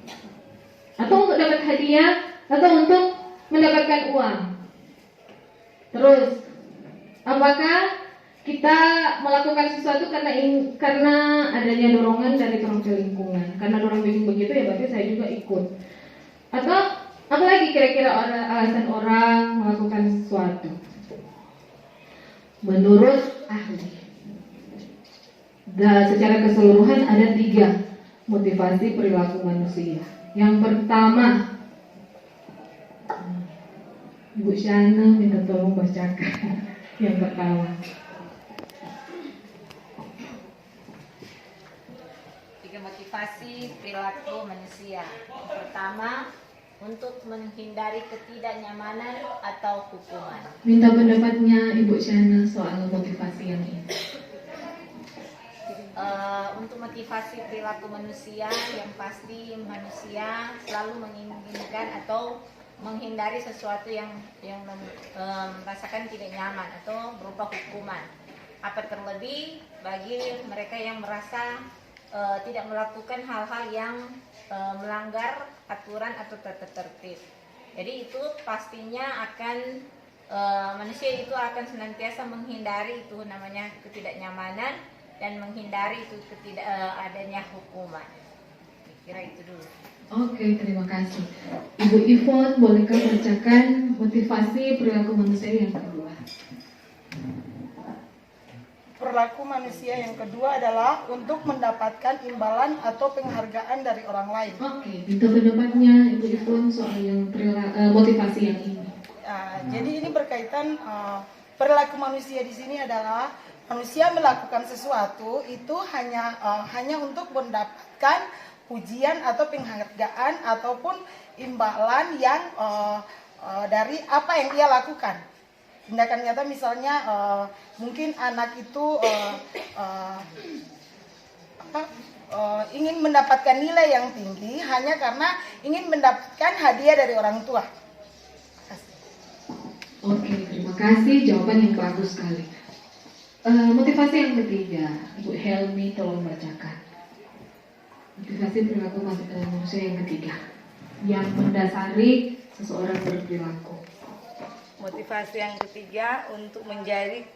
Atau untuk dapat hadiah? Atau untuk mendapatkan uang? Terus, apakah kita melakukan sesuatu karena adanya dorongan dari profil lingkungan? Karena dorong bikin begitu ya berarti saya juga ikut. Atau apalagi kira-kira alasan orang melakukan sesuatu? Menurut ahli, secara keseluruhan ada 3 motivasi perilaku manusia. Yang pertama, Ibu Shana minta tolong bacakan yang pertama. motivasi perilaku manusia. Pertama, untuk menghindari ketidaknyamanan atau hukuman. Minta pendapatnya Ibu Shana soal motivasi yang ini. Untuk motivasi perilaku manusia, yang pasti manusia selalu menginginkan atau menghindari sesuatu yang merasakan tidak nyaman atau berupa hukuman. Apa terlebih bagi mereka yang merasa tidak melakukan hal-hal yang melanggar aturan atau tata tertib. Jadi itu pastinya akan manusia itu akan senantiasa menghindari itu namanya ketidaknyamanan dan menghindari itu adanya hukuman. Kira itu dulu. Oke, terima kasih. Ibu Yvonne, bolehkah bacakan motivasi perilaku manusia yang kedua? Perilaku manusia yang kedua adalah untuk mendapatkan imbalan atau penghargaan dari orang lain. Oke, minta pendapatnya Ibu Yvonne soal yang motivasi yang ini. Jadi ini berkaitan perilaku manusia di sini adalah manusia melakukan sesuatu itu hanya untuk mendapatkan pujian atau penghargaan ataupun imbalan yang dari apa yang ia lakukan. Tindakan nyata misalnya mungkin anak itu ingin mendapatkan nilai yang tinggi hanya karena ingin mendapatkan hadiah dari orang tua. Oke, terima kasih, jawaban yang bagus sekali. Motivasi yang ketiga, Ibu Helmi tolong bacakan. Motivasi perilaku manusia yang ketiga, yang mendasari seseorang berperilaku. Motivasi yang ketiga untuk menjadi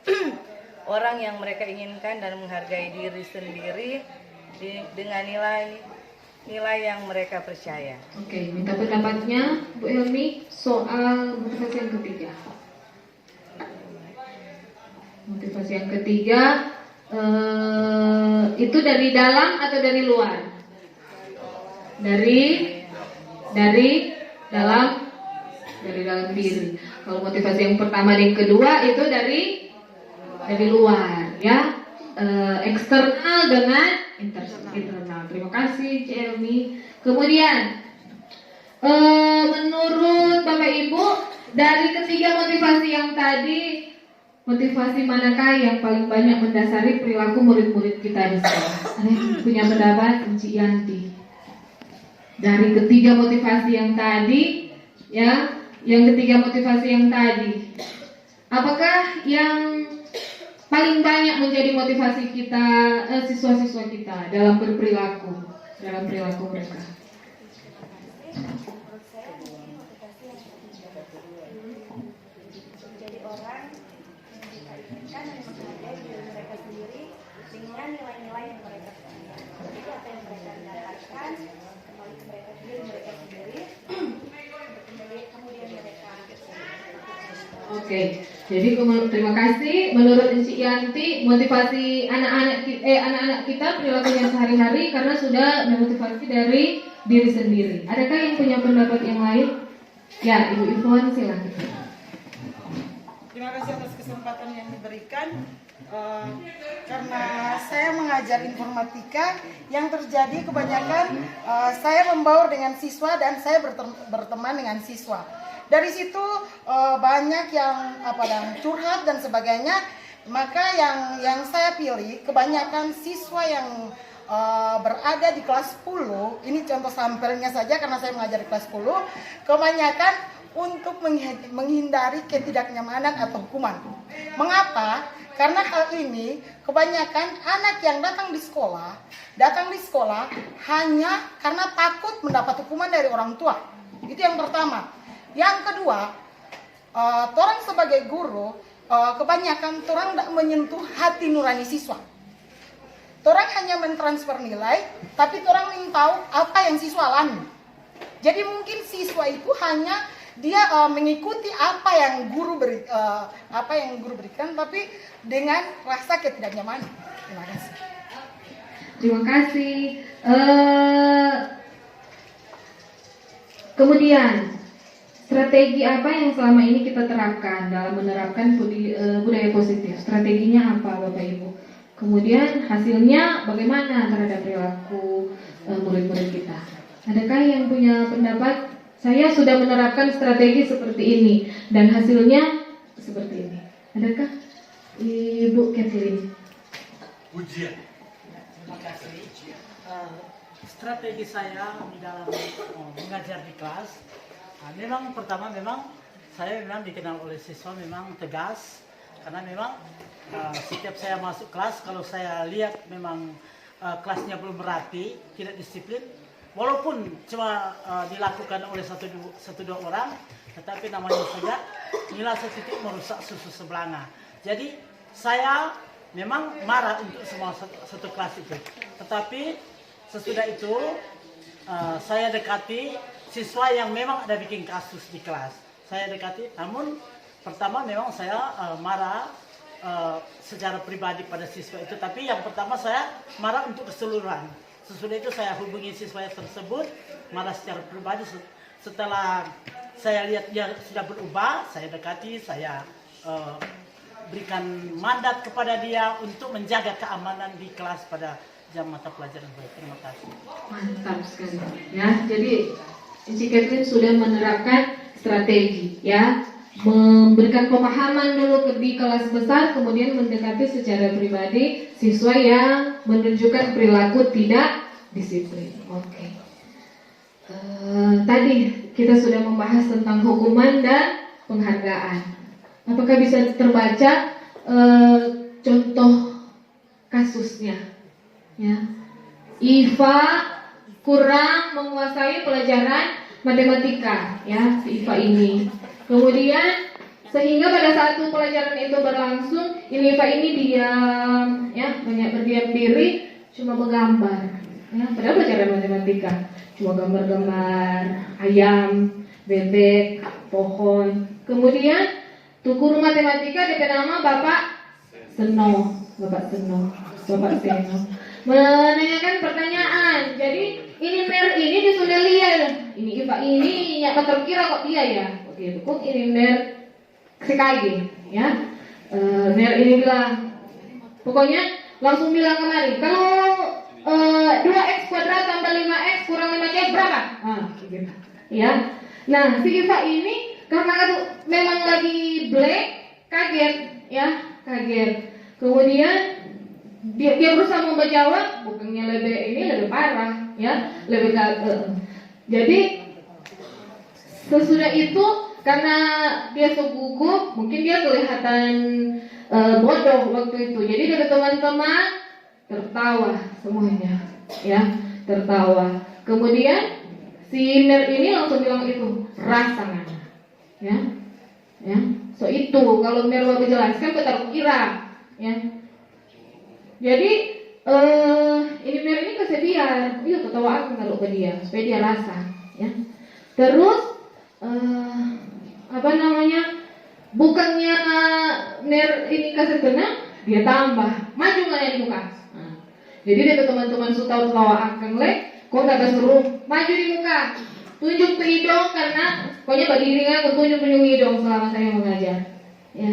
orang yang mereka inginkan dan menghargai diri sendiri dengan nilai yang mereka percaya. Oke, minta pendapatnya Bu Helmi soal motivasi yang ketiga. Motivasi yang ketiga itu dari dalam atau dari luar? Dari dalam diri. Kalau motivasi yang pertama dan kedua itu dari luar, ya, eksternal dengan internal. Terima kasih, Celmi. Kemudian, menurut Bapak Ibu, dari ketiga motivasi yang tadi, motivasi manakah yang paling banyak mendasari perilaku murid-murid kita di sekolah? Ada yang punya pendapat, Encik Yanti? Dari ketiga motivasi yang tadi, ya. Yang ketiga motivasi yang tadi, apakah yang paling banyak menjadi motivasi kita, siswa-siswa kita dalam berperilaku, dalam perilaku mereka? Menjadi orang yang dikaitkan dan menghargai diri mereka sendiri dengan nilai-nilai yang mereka punya. Jadi apa yang mereka dapatkan kembali ke mereka sendiri. Kemudian mereka. Oke, jadi terima kasih. Menurut Encik Yanti, motivasi anak-anak kita perilakunya sehari-hari karena sudah memotivasi dari diri sendiri. Adakah yang punya pendapat yang lain? Ya, Ibu Yvonne, silakan. Terima kasih atas kesempatan yang diberikan. Karena saya mengajar informatika, yang terjadi kebanyakan saya membaur dengan siswa dan saya berteman dengan siswa. Dari situ banyak yang curhat dan sebagainya. Maka yang saya pilih kebanyakan siswa yang berada di kelas 10. Ini contoh sampelnya saja karena saya mengajar di kelas 10. Kebanyakan untuk menghindari ketidaknyamanan atau hukuman. Mengapa? Karena hal ini kebanyakan anak yang datang di sekolah hanya karena takut mendapat hukuman dari orang tua. Itu yang pertama. Yang kedua, orang sebagai guru kebanyakan orang tidak menyentuh hati nurani siswa. Orang hanya mentransfer nilai, tapi orang ingin tahu apa yang siswa alami. Jadi mungkin siswa itu hanya dia mengikuti apa yang guru berikan, tapi dengan rasa ketidaknyamanan. Terima kasih. Terima kasih. Kemudian, strategi apa yang selama ini kita terapkan dalam menerapkan budaya positif? Strateginya apa, Bapak Ibu? Kemudian hasilnya bagaimana terhadap perilaku murid-murid kita. Adakah yang punya pendapat? Saya sudah menerapkan strategi seperti ini dan hasilnya seperti ini. Adakah Ibu Kathleen? Ujian. Terima kasih. Strategi saya di dalam mengajar di kelas, memang pertama saya dikenal oleh siswa memang tegas, karena memang setiap saya masuk kelas, kalau saya lihat memang kelasnya belum berapi, tidak disiplin, walaupun cuma dilakukan oleh satu dua orang, tetapi namanya saja inilah setitik merusak susu sebelanga. Jadi saya memang marah untuk semua satu kelas itu, tetapi sesudah itu saya dekati siswa yang memang ada bikin kasus di kelas. Saya dekati, namun pertama memang saya marah secara pribadi pada siswa itu, tapi yang pertama saya marah untuk keseluruhan. Sesudah itu saya hubungi siswa tersebut, marah secara pribadi. Setelah saya lihat dia sudah berubah, saya dekati, saya berikan mandat kepada dia untuk menjaga keamanan di kelas pada jam mata pelajaran. Terima kasih. Mantap sekali. Ya, jadi Ici Kathleen sudah menerapkan strategi, ya, memberikan pemahaman dulu di kelas besar, kemudian mendekati secara pribadi siswa yang menunjukkan perilaku tidak disiplin. Oke. Tadi kita sudah membahas tentang hukuman dan penghargaan. Apakah bisa terbaca contoh kasusnya? Ya, Iva kurang menguasai pelajaran matematika, ya, si Iva ini. Kemudian sehingga pada saat pelajaran itu berlangsung, ini Iva ini diam, ya, banyak berdiam diri, cuma menggambar. Ya, padahal pelajaran matematika cuma gambar-gambar ayam, bebek, pohon. Kemudian guru matematika DP nama Bapak Seno, menanyakan pertanyaan. Jadi ini Mer ini disudah lihat, ini Iva ini ya terkira kok dia ya. Oke, kok ini Mer sekali, ya. Mer ini bilang, pokoknya langsung bilang kemari, kalau 2x kuadrat tambah 5x kurang 5c berapa? Gitu. Ya. Nah, si Iva ini karena memang lagi blank, kaget, ya, kaget. Kemudian dia berusaha menjawab, bukannya lebih parah, ya, lebih jadi sesudah itu karena dia segugup, mungkin dia kelihatan bodoh waktu itu. Jadi dari teman-teman tertawa semuanya, ya, tertawa. Kemudian si Mer ini langsung bilang itu rasangan, ya, ya. So itu kalau Mer baru jelaskan betul kira, ya. Jadi ini Mer ini kesedihan, iya ketawa aku kalau ke dia supaya dia rasa, ya. Terus bukannya Mer ini kasih tenang, dia tambah maju nggak di muka. Jadi dia teman-teman suka tawa akang kok nggak suruh maju di muka, tunjuk ke hidung karena pokoknya berdiri nggak tunjuk hidung selama saya mengajar, ya.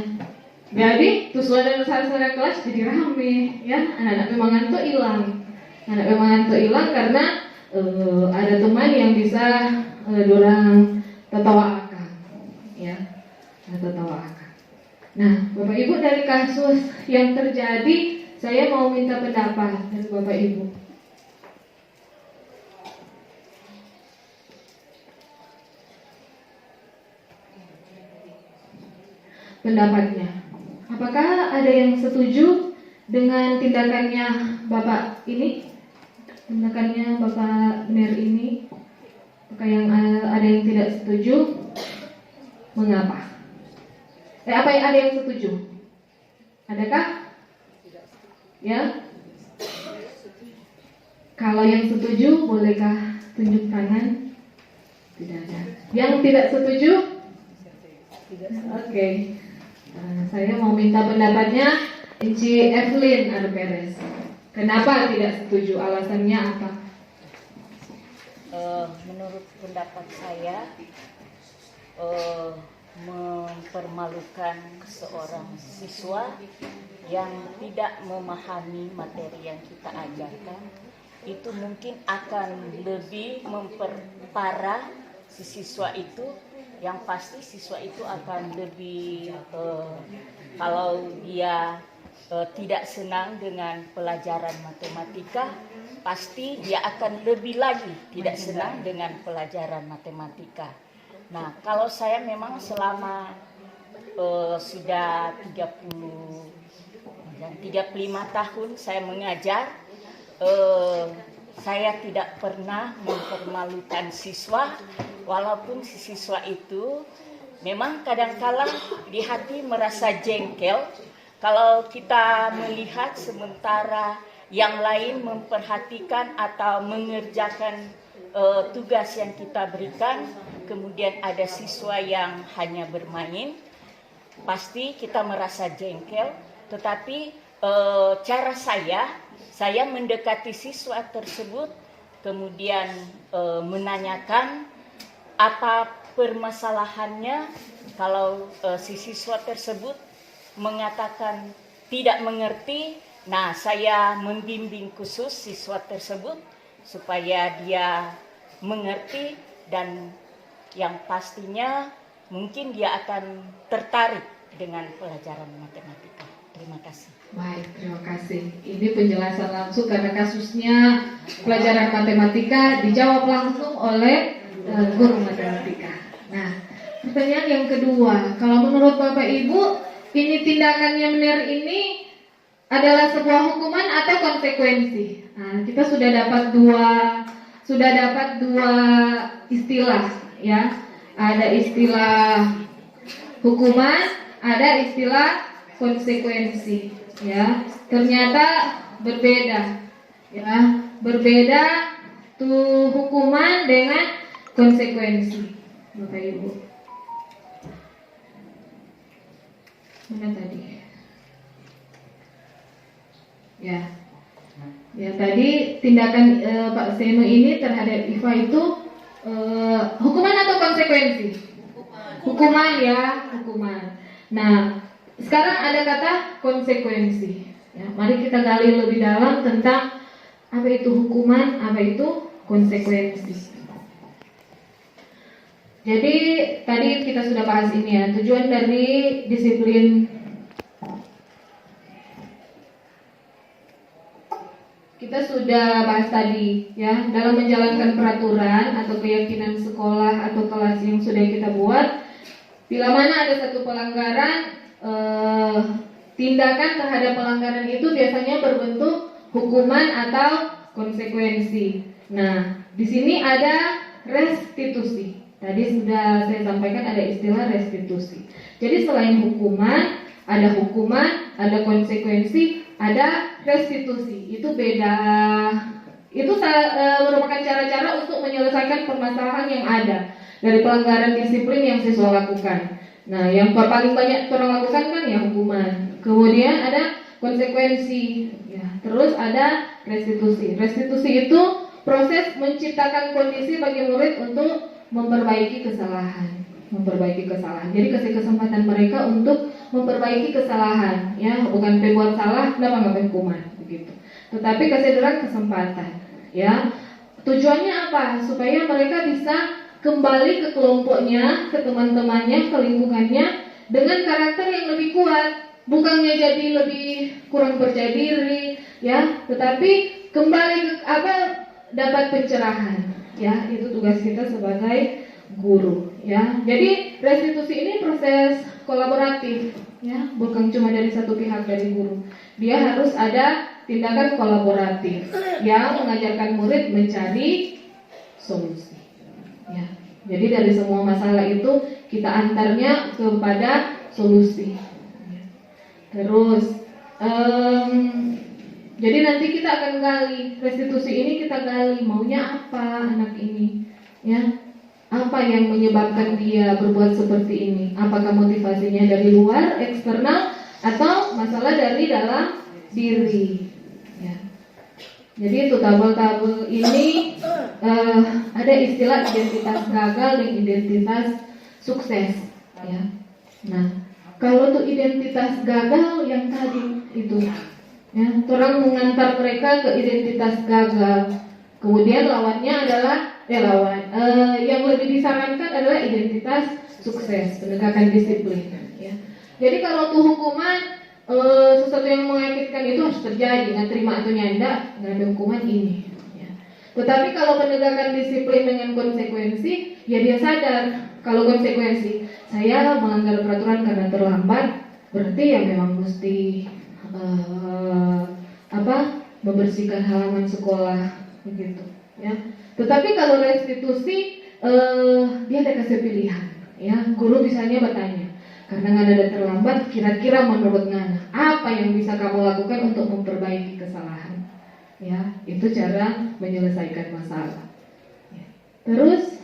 Jadi terus ada suara kelas jadi rame, ya. Anak-anak memang ngantuk hilang, karena ada teman yang bisa dorang tertawa akang, ya, tertawa akang. Nah, Bapak Ibu, dari kasus yang terjadi, saya mau minta pendapat dari Bapak Ibu. Pendapatnya, apakah ada yang setuju dengan tindakannya Bapak ini? Tindakannya Bapak Mer ini? Apakah yang ada yang tidak setuju? Mengapa? Apa yang ada yang setuju? Adakah? Ya? Kalau yang setuju, bolehkah tunjuk tangan? Tidak ada. Yang tidak setuju? Oke. Saya mau minta pendapatnya Ici Evelyn Arberes. Kenapa tidak setuju? Alasannya apa? Menurut pendapat saya, mempermalukan seorang siswa yang tidak memahami materi yang kita ajarkan itu mungkin akan lebih memperparah si siswa itu. Yang pasti siswa itu akan lebih kalau dia tidak senang dengan pelajaran matematika, pasti dia akan lebih lagi tidak senang dengan pelajaran matematika. Nah, kalau saya memang selama sudah 35 tahun saya mengajar, saya tidak pernah mempermalukan siswa, walaupun si siswa itu memang kadang-kala di hati merasa jengkel kalau kita melihat sementara yang lain memperhatikan atau mengerjakan tugas yang kita berikan, kemudian ada siswa yang hanya bermain, pasti kita merasa jengkel. Tetapi cara saya mendekati siswa tersebut, kemudian menanyakan apa permasalahannya. Kalau si siswa tersebut mengatakan tidak mengerti, nah saya membimbing khusus siswa tersebut supaya dia mengerti, dan yang pastinya mungkin dia akan tertarik dengan pelajaran matematika. Terima kasih. Baik, terima kasih. Ini penjelasan langsung karena kasusnya pelajaran matematika dijawab langsung oleh guru matematika. Nah, pertanyaan yang kedua, kalau menurut Bapak Ibu, ini tindakan yang benar ini adalah sebuah hukuman atau konsekuensi? Nah, kita sudah dapat dua istilah, ya. Ada istilah hukuman, ada istilah konsekuensi, ya. Ternyata berbeda, ya. Berbeda tuh hukuman dengan konsekuensi, Bapak Ibu. Mana tadi? Ya, tadi tindakan Pak Seno ini terhadap Iva itu hukuman atau konsekuensi? Hukuman, ya, hukuman. Nah, sekarang ada kata konsekuensi. Ya, mari kita gali lebih dalam tentang apa itu hukuman, apa itu konsekuensi. Jadi tadi kita sudah bahas ini, ya, tujuan dari disiplin. Kita sudah bahas tadi, ya, dalam menjalankan peraturan atau keyakinan sekolah atau kelas yang sudah kita buat, bila mana ada satu pelanggaran, tindakan terhadap pelanggaran itu biasanya berbentuk hukuman atau konsekuensi. Nah, di sini ada restitusi. Tadi sudah saya sampaikan ada istilah restitusi. Jadi selain hukuman, ada konsekuensi, ada restitusi. Itu beda. Itu merupakan cara-cara untuk menyelesaikan permasalahan yang ada dari pelanggaran disiplin yang siswa lakukan. Nah, yang paling banyak orang lakukan kan ya hukuman. Kemudian ada konsekuensi, ya. Terus ada restitusi. Restitusi itu proses menciptakan kondisi bagi murid untuk memperbaiki kesalahan. Jadi kasih kesempatan mereka untuk memperbaiki kesalahan, ya, bukan buat salah, kenapa nggak hukuman, begitu. Tetapi kasih orang kesempatan, ya. Tujuannya apa? Supaya mereka bisa kembali ke kelompoknya, ke teman-temannya, ke lingkungannya dengan karakter yang lebih kuat, bukannya jadi lebih kurang percaya diri, ya, tetapi kembali ke dapat pencerahan, ya. Itu tugas kita sebagai guru, ya. Jadi restitusi ini proses kolaboratif, ya, bukan cuma dari satu pihak dari guru. Dia harus ada tindakan kolaboratif yang mengajarkan murid mencari solusi, ya. Jadi dari semua masalah itu kita antarnya kepada solusi, ya. Terus jadi nanti kita akan gali restitusi ini, kita gali maunya apa anak ini, ya. Apa yang menyebabkan dia berbuat seperti ini? Apakah motivasinya dari luar, eksternal, atau masalah dari dalam diri? Ya. Jadi itu tabel-tabel ini ada istilah identitas gagal dan identitas sukses. Ya. Nah, kalau tuh identitas gagal yang tadi itu Ya, orang mengantar mereka ke identitas gagal. Kemudian lawannya adalah yang lebih disarankan adalah identitas sukses, penegakan disiplin. Ya. Jadi kalau tuh hukuman sesuatu yang mengagetkan itu harus terjadi, nggak terima atau nyanda, nggak ada hukuman ini. Ya. Tetapi kalau penegakan disiplin dengan konsekuensi, ya dia sadar kalau konsekuensi saya melanggar peraturan karena terlambat, berarti ya memang mesti membersihkan halaman sekolah begitu ya. Tetapi kalau restitusi dia ada kasih pilihan ya. Guru misalnya bertanya, karena Ngana ada terlambat, kira-kira menurut Ngana apa yang bisa kamu lakukan untuk memperbaiki kesalahan ya. Itu cara menyelesaikan masalah ya. Terus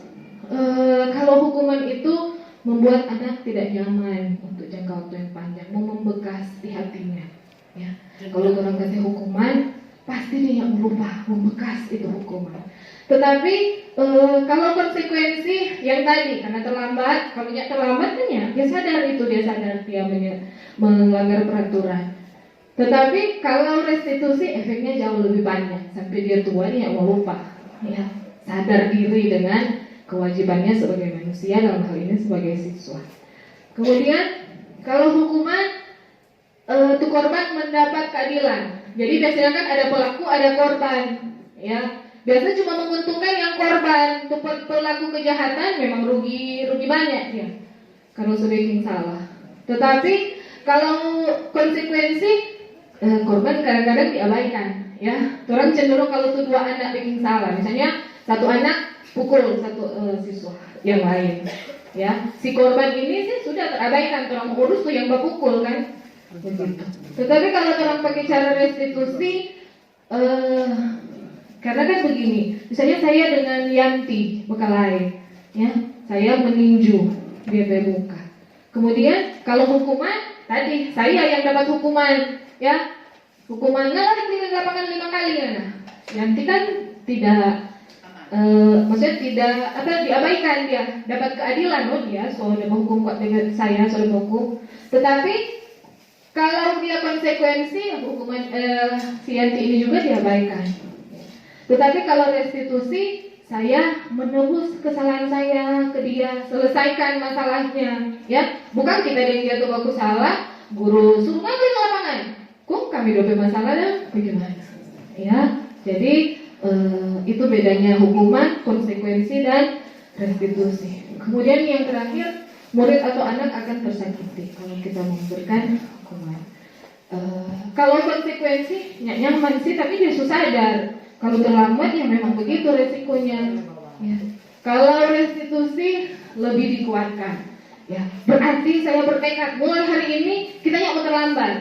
kalau hukuman itu membuat anak tidak nyaman untuk jangka waktu yang panjang, membekas di hatinya ya. Kalau orang kasih hukuman, pasti dia lupa, membekas itu hukuman. Tetapi kalau konsekuensi yang tadi, karena terlambat, kalau dia terlambat kan ya, dia sadar dia melanggar peraturan. Tetapi kalau restitusi efeknya jauh lebih panjang, sampai dia tua dia mau lupa, ya, sadar diri dengan kewajibannya sebagai manusia, dalam hal ini sebagai siswa. Kemudian kalau hukuman tuh korban mendapat keadilan. Jadi biasanya kan ada pelaku, ada korban, ya. Biasanya cuma menguntungkan yang korban. Untuk pelaku kejahatan memang rugi banyak ya, kalau sudah bikin salah. Tetapi kalau konsekuensi korban kadang-kadang diabaikan, ya. Orang cenderung kalau tuh dua anak bikin salah, misalnya satu anak pukul satu siswa yang lain, ya. Si korban ini sih sudah terabaikan, orang urus tuh yang berpukul kan. Begitu. Tetapi kalau orang pakai cara restitusi, karena kan begini, misalnya saya dengan Yanti Bekalai, ya, saya meninju dia muka. Kemudian kalau hukuman tadi saya yang dapat hukuman, ya, hukumannya lah di lapangan 5 kali ya. Nah, Yanti kan tidak, maksudnya tidak diabaikan, dia dapat keadilan, loh dia soalnya menghukum dengan saya soalnya menghukum. Tetapi kalau dia konsekuensi hukuman si Yanti ini juga diabaikan. Tetapi kalau restitusi, saya menebus kesalahan saya ke dia, selesaikan masalahnya, ya. Bukan kita yang jatuh aku salah, guru suruh ngambil ke lapangan. Kami dope masalah dan bagaimana? Ya, jadi itu bedanya hukuman, konsekuensi dan restitusi. Kemudian yang terakhir, murid atau anak akan tersakiti kalau kita memberikan hukuman. Kalau konsekuensi nyaman sih, tapi dia sadar kalau terlambat ya memang begitu resikonya. Ya. Kalau restitusi lebih dikuatkan. Ya, berarti saya bertekad mulai hari ini kita nggak mau terlambat.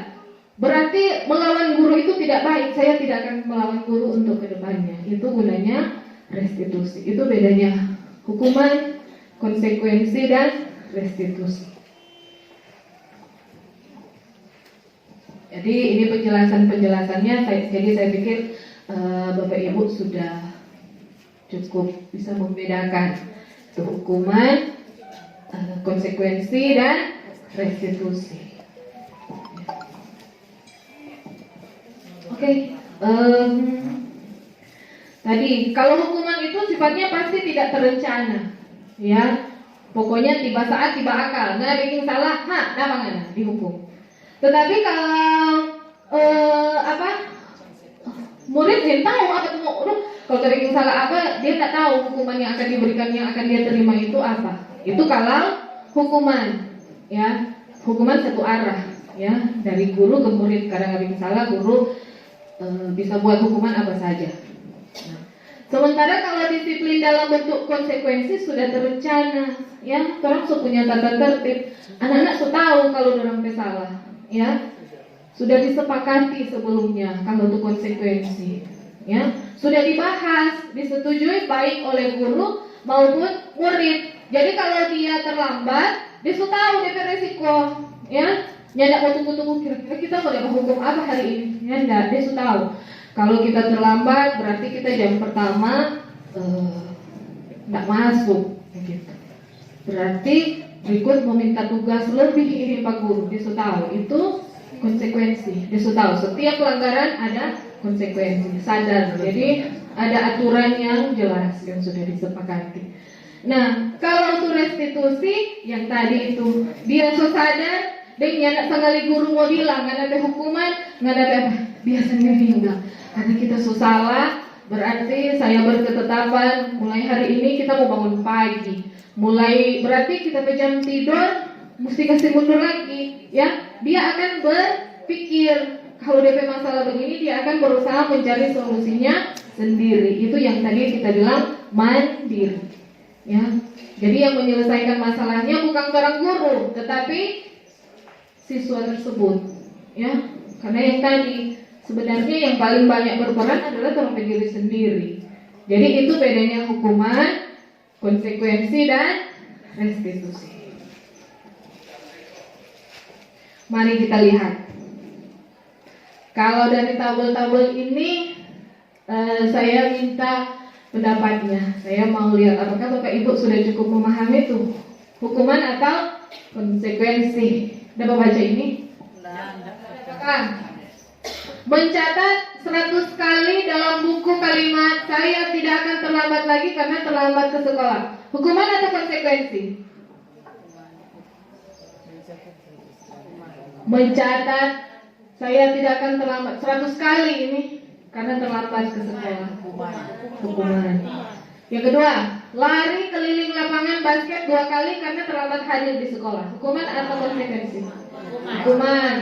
Berarti melawan guru itu tidak baik. Saya tidak akan melawan guru untuk kedepannya. Itu gunanya restitusi. Itu bedanya hukuman, konsekuensi dan restitusi. Jadi ini penjelasannya. Jadi saya pikir Bapak Ibu sudah cukup bisa membedakan hukuman, konsekuensi dan restitusi. Oke. Tadi kalau hukuman itu sifatnya pasti tidak terencana, ya. Pokoknya tiba saat tiba akal, nggak bikin salah, namanya dihukum. Tetapi kalau murid dia tahu apa itu kalau bikin salah apa, dia tak tahu hukuman yang akan diberikan, yang akan dia terima itu apa. Itu kalau hukuman, ya, hukuman satu arah, ya, dari guru ke murid. Karena nggak bikin salah, guru bisa buat hukuman apa saja. Nah, sementara kalau disiplin dalam bentuk konsekuensi sudah terencana, ya, orang punya tata tertib. Anak-anak tahu kalau orang salah, ya, sudah disepakati sebelumnya kalau itu konsekuensi, ya, sudah dibahas, disetujui baik oleh guru maupun murid. Jadi kalau dia terlambat, dia sudah tahu DP resiko, ya. Ya tidak mau tunggu-tunggu kira-kira kita mau dapat hukum apa hari ini, ya tidak, dia sudah tahu. Kalau kita terlambat berarti kita jam pertama tidak masuk, gitu. Berarti berikut meminta tugas lebih ini Pak Guru, dia sudah tahu. Itu konsekuensi. Dia sudah tahu setiap pelanggaran ada konsekuensi, sadar. Jadi ada aturan yang jelas yang sudah disepakati. Nah, kalau untuk restitusi yang tadi itu dia sadar, dia nyanak sekali guru mau bilang nggak ada hukuman, nggak ada apa, dia sendiri bilang karena kita salah, berarti saya berketetapan mulai hari ini kita mau bangun pagi, mulai berarti kita jam tidur mesti kasih mundur lagi, ya. Dia akan berpikir kalau DP masalah begini, dia akan berusaha mencari solusinya sendiri. Itu yang tadi kita bilang mandiri, ya. Jadi yang menyelesaikan masalahnya bukan orang guru, tetapi siswa tersebut, ya. Karena yang tadi sebenarnya yang paling banyak berperan adalah orang diri sendiri. Jadi itu bedanya hukuman, konsekuensi dan restitusi. Mari kita lihat. Kalau dari tabel-tabel ini saya minta pendapatnya. Saya mau lihat apakah Bapak Ibu sudah cukup memahami itu hukuman atau konsekuensi. Dapat baca ini? Mencatat 100 kali dalam buku kalimat saya tidak akan terlambat lagi karena terlambat ke sekolah. Hukuman atau konsekuensi? Mencatat saya tidak akan terlambat 100 kali ini karena terlambat ke sekolah. Hukuman. Yang kedua, lari keliling lapangan basket 2 kali karena terlambat hadir di sekolah. Hukuman atau konsekuensi? Hukuman.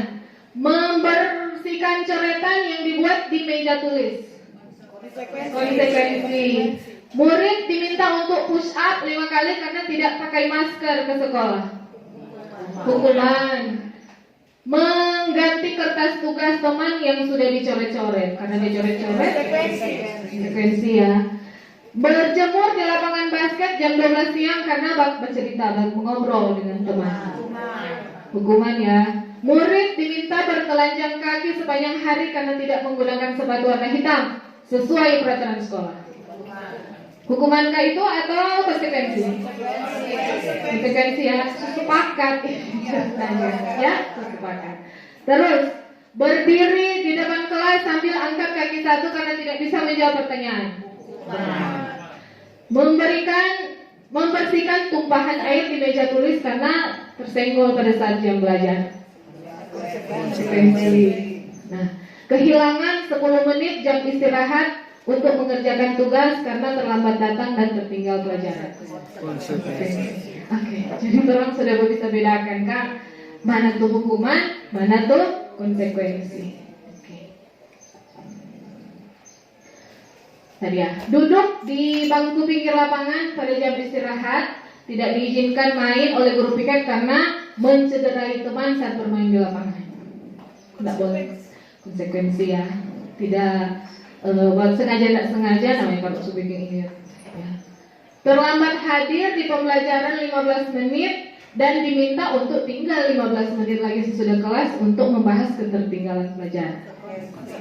Membersihkan coretan yang dibuat di meja tulis. Konsekuensi. Murid diminta untuk push up 5 kali karena tidak pakai masker ke sekolah. Hukuman. Mengganti kertas tugas teman yang sudah dicoret-coret karena dicoret-coret. Konsekuensi, ya. Berjemur di lapangan basket jam 12 siang karena bercerita, mengobrol dengan teman. Hukuman, ya. Murid diminta bertelanjang kaki sepanjang hari karena tidak menggunakan sepatu warna hitam sesuai peraturan sekolah. Hukumankah itu atau konsekuensi? Konsekuensi, ya. Sepakat. Ya, sepakat. Terus berdiri di depan kelas sambil angkat kaki satu karena tidak bisa menjawab pertanyaan. Membersihkan tumpahan air di meja tulis karena tersenggol pada saat jam belajar. Konsekuensi. Nah, kehilangan 10 menit jam istirahat untuk mengerjakan tugas karena terlambat datang dan tertinggal pelajaran. Konsekuensi. Oke, jadi orang sudah bisa bedakan kan mana tuh hukuman, mana tuh konsekuensi. Tadi, ya, duduk di bangku pinggir lapangan pada jam istirahat tidak diizinkan main oleh guru piket karena mencederai teman saat bermain di lapangan. Tidak boleh. Konsekuensi, ya. Tidak sengaja tidak sengaja namanya kalau speaking ini. Ya. Terlambat hadir di pembelajaran 15 menit dan diminta untuk tinggal 15 menit lagi sesudah kelas untuk membahas ketertinggalan pelajaran.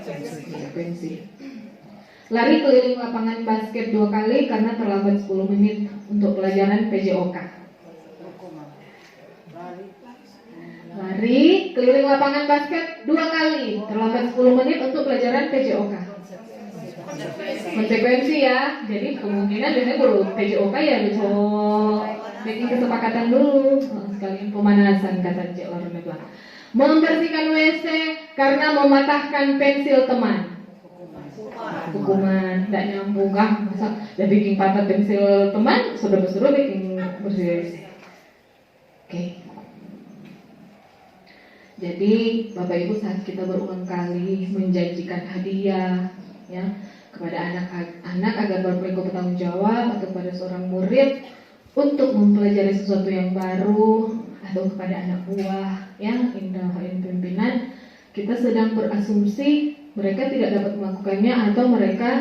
Konsekuensi. Lari keliling lapangan basket 2 kali karena terlambat 10 menit untuk pelajaran PJOK. Lari keliling lapangan basket 2 kali terlambat 10 menit untuk pelajaran PJOK. Konsekuensi, ya. Jadi kemungkinan biasanya guru PJOK ya bisa bikin kesepakatan dulu sekalian pemanasan kata Cik Lorna bilang. Membersihkan WC karena mematahkan pensil teman. Hukuman. Tidak nyambung kah? Masa udah bikin patah pensil teman suruh bikin bersih WC. Oke. Jadi Bapak Ibu saat kita berulang kali menjanjikan hadiah, ya, kepada anak-anak agar berperilaku bertanggung jawab atau kepada seorang murid untuk mempelajari sesuatu yang baru atau kepada anak buah yang indah pimpinan, kita sedang berasumsi mereka tidak dapat melakukannya atau mereka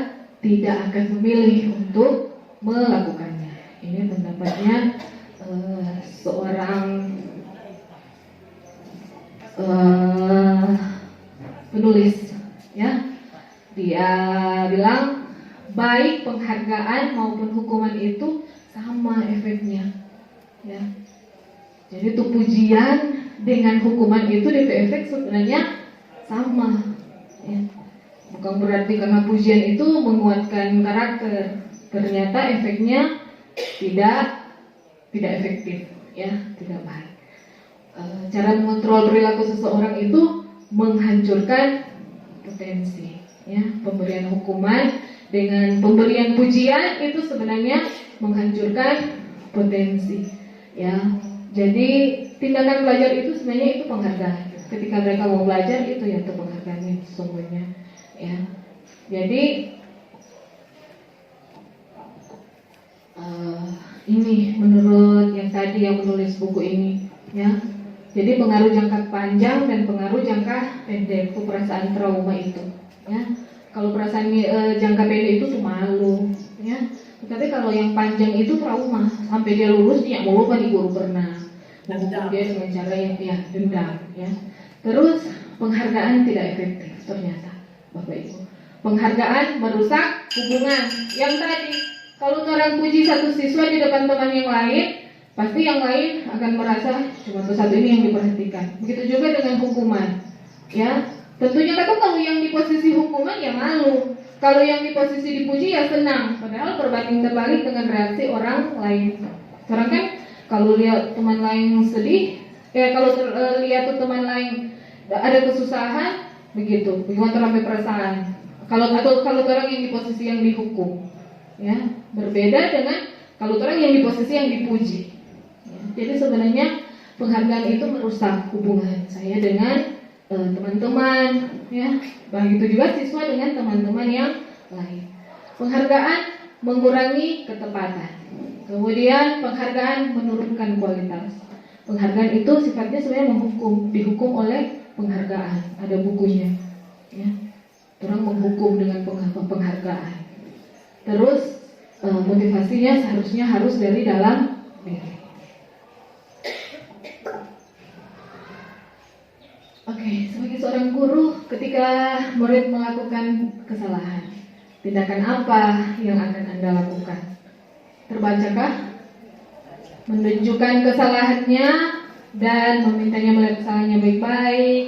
tidak akan memilih untuk melakukannya. Ini pendapatnya seorang penulis, ya. Dia bilang baik penghargaan maupun hukuman itu sama efeknya, ya. Jadi itu pujian dengan hukuman itu DP efek sebenarnya sama. Ya. Bukan berarti karena pujian itu menguatkan karakter. Ternyata efeknya tidak efektif, ya, tidak baik. Cara mengontrol perilaku seseorang itu menghancurkan potensi, ya. Pemberian hukuman dengan pemberian pujian itu sebenarnya menghancurkan potensi, ya. Jadi tindakan belajar itu sebenarnya itu penghargaan. Ketika mereka mau belajar itu ya untuk penghargaan sesungguhnya, ya. Jadi ini menurut yang tadi yang menulis buku ini, ya. Jadi pengaruh jangka panjang dan pengaruh jangka pendek itu perasaan trauma itu, ya. Kalau perasaan jangka pendek itu tuh malu, ya. Tapi kalau yang panjang itu trauma, sampai dia lulus dia mau lupa di guru pernah menghukum dia dengan cara yang dendam, ya. Terus penghargaan tidak efektif ternyata, Bapak Ibu. Penghargaan merusak hubungan. Yang tadi, kalau orang puji satu siswa di depan teman yang lain, pasti yang lain akan merasa cuma satu ini yang diperhatikan. Begitu juga dengan hukuman, ya. Tentunya kan kalau yang di posisi hukuman ya malu, kalau yang di posisi dipuji ya senang. Padahal berbanding terbalik dengan reaksi orang lain. Orang kan kalau lihat teman lain sedih, kalau lihat tuh teman lain ada kesusahan, begitu. Bagaimana terambil perasaan? Kalau orang yang di posisi yang dihukum, ya, berbeda dengan kalau orang yang di posisi yang dipuji. Ya, jadi sebenarnya penghargaan itu merusak hubungan saya dengan teman-teman, ya. Begitu juga siswa dengan teman-teman yang lain. Penghargaan mengurangi ketepatan. Kemudian penghargaan menurunkan kualitas. Penghargaan itu sifatnya sebenarnya dihukum oleh penghargaan. Ada bukunya, ya. Orang menghukum dengan penghargaan. Terus motivasinya seharusnya harus dari dalam diri. Oke, sebagai seorang guru, ketika murid melakukan kesalahan, tindakan apa yang akan Anda lakukan? Terbacakah? Menunjukkan kesalahannya dan memintanya melihat kesalahannya baik-baik,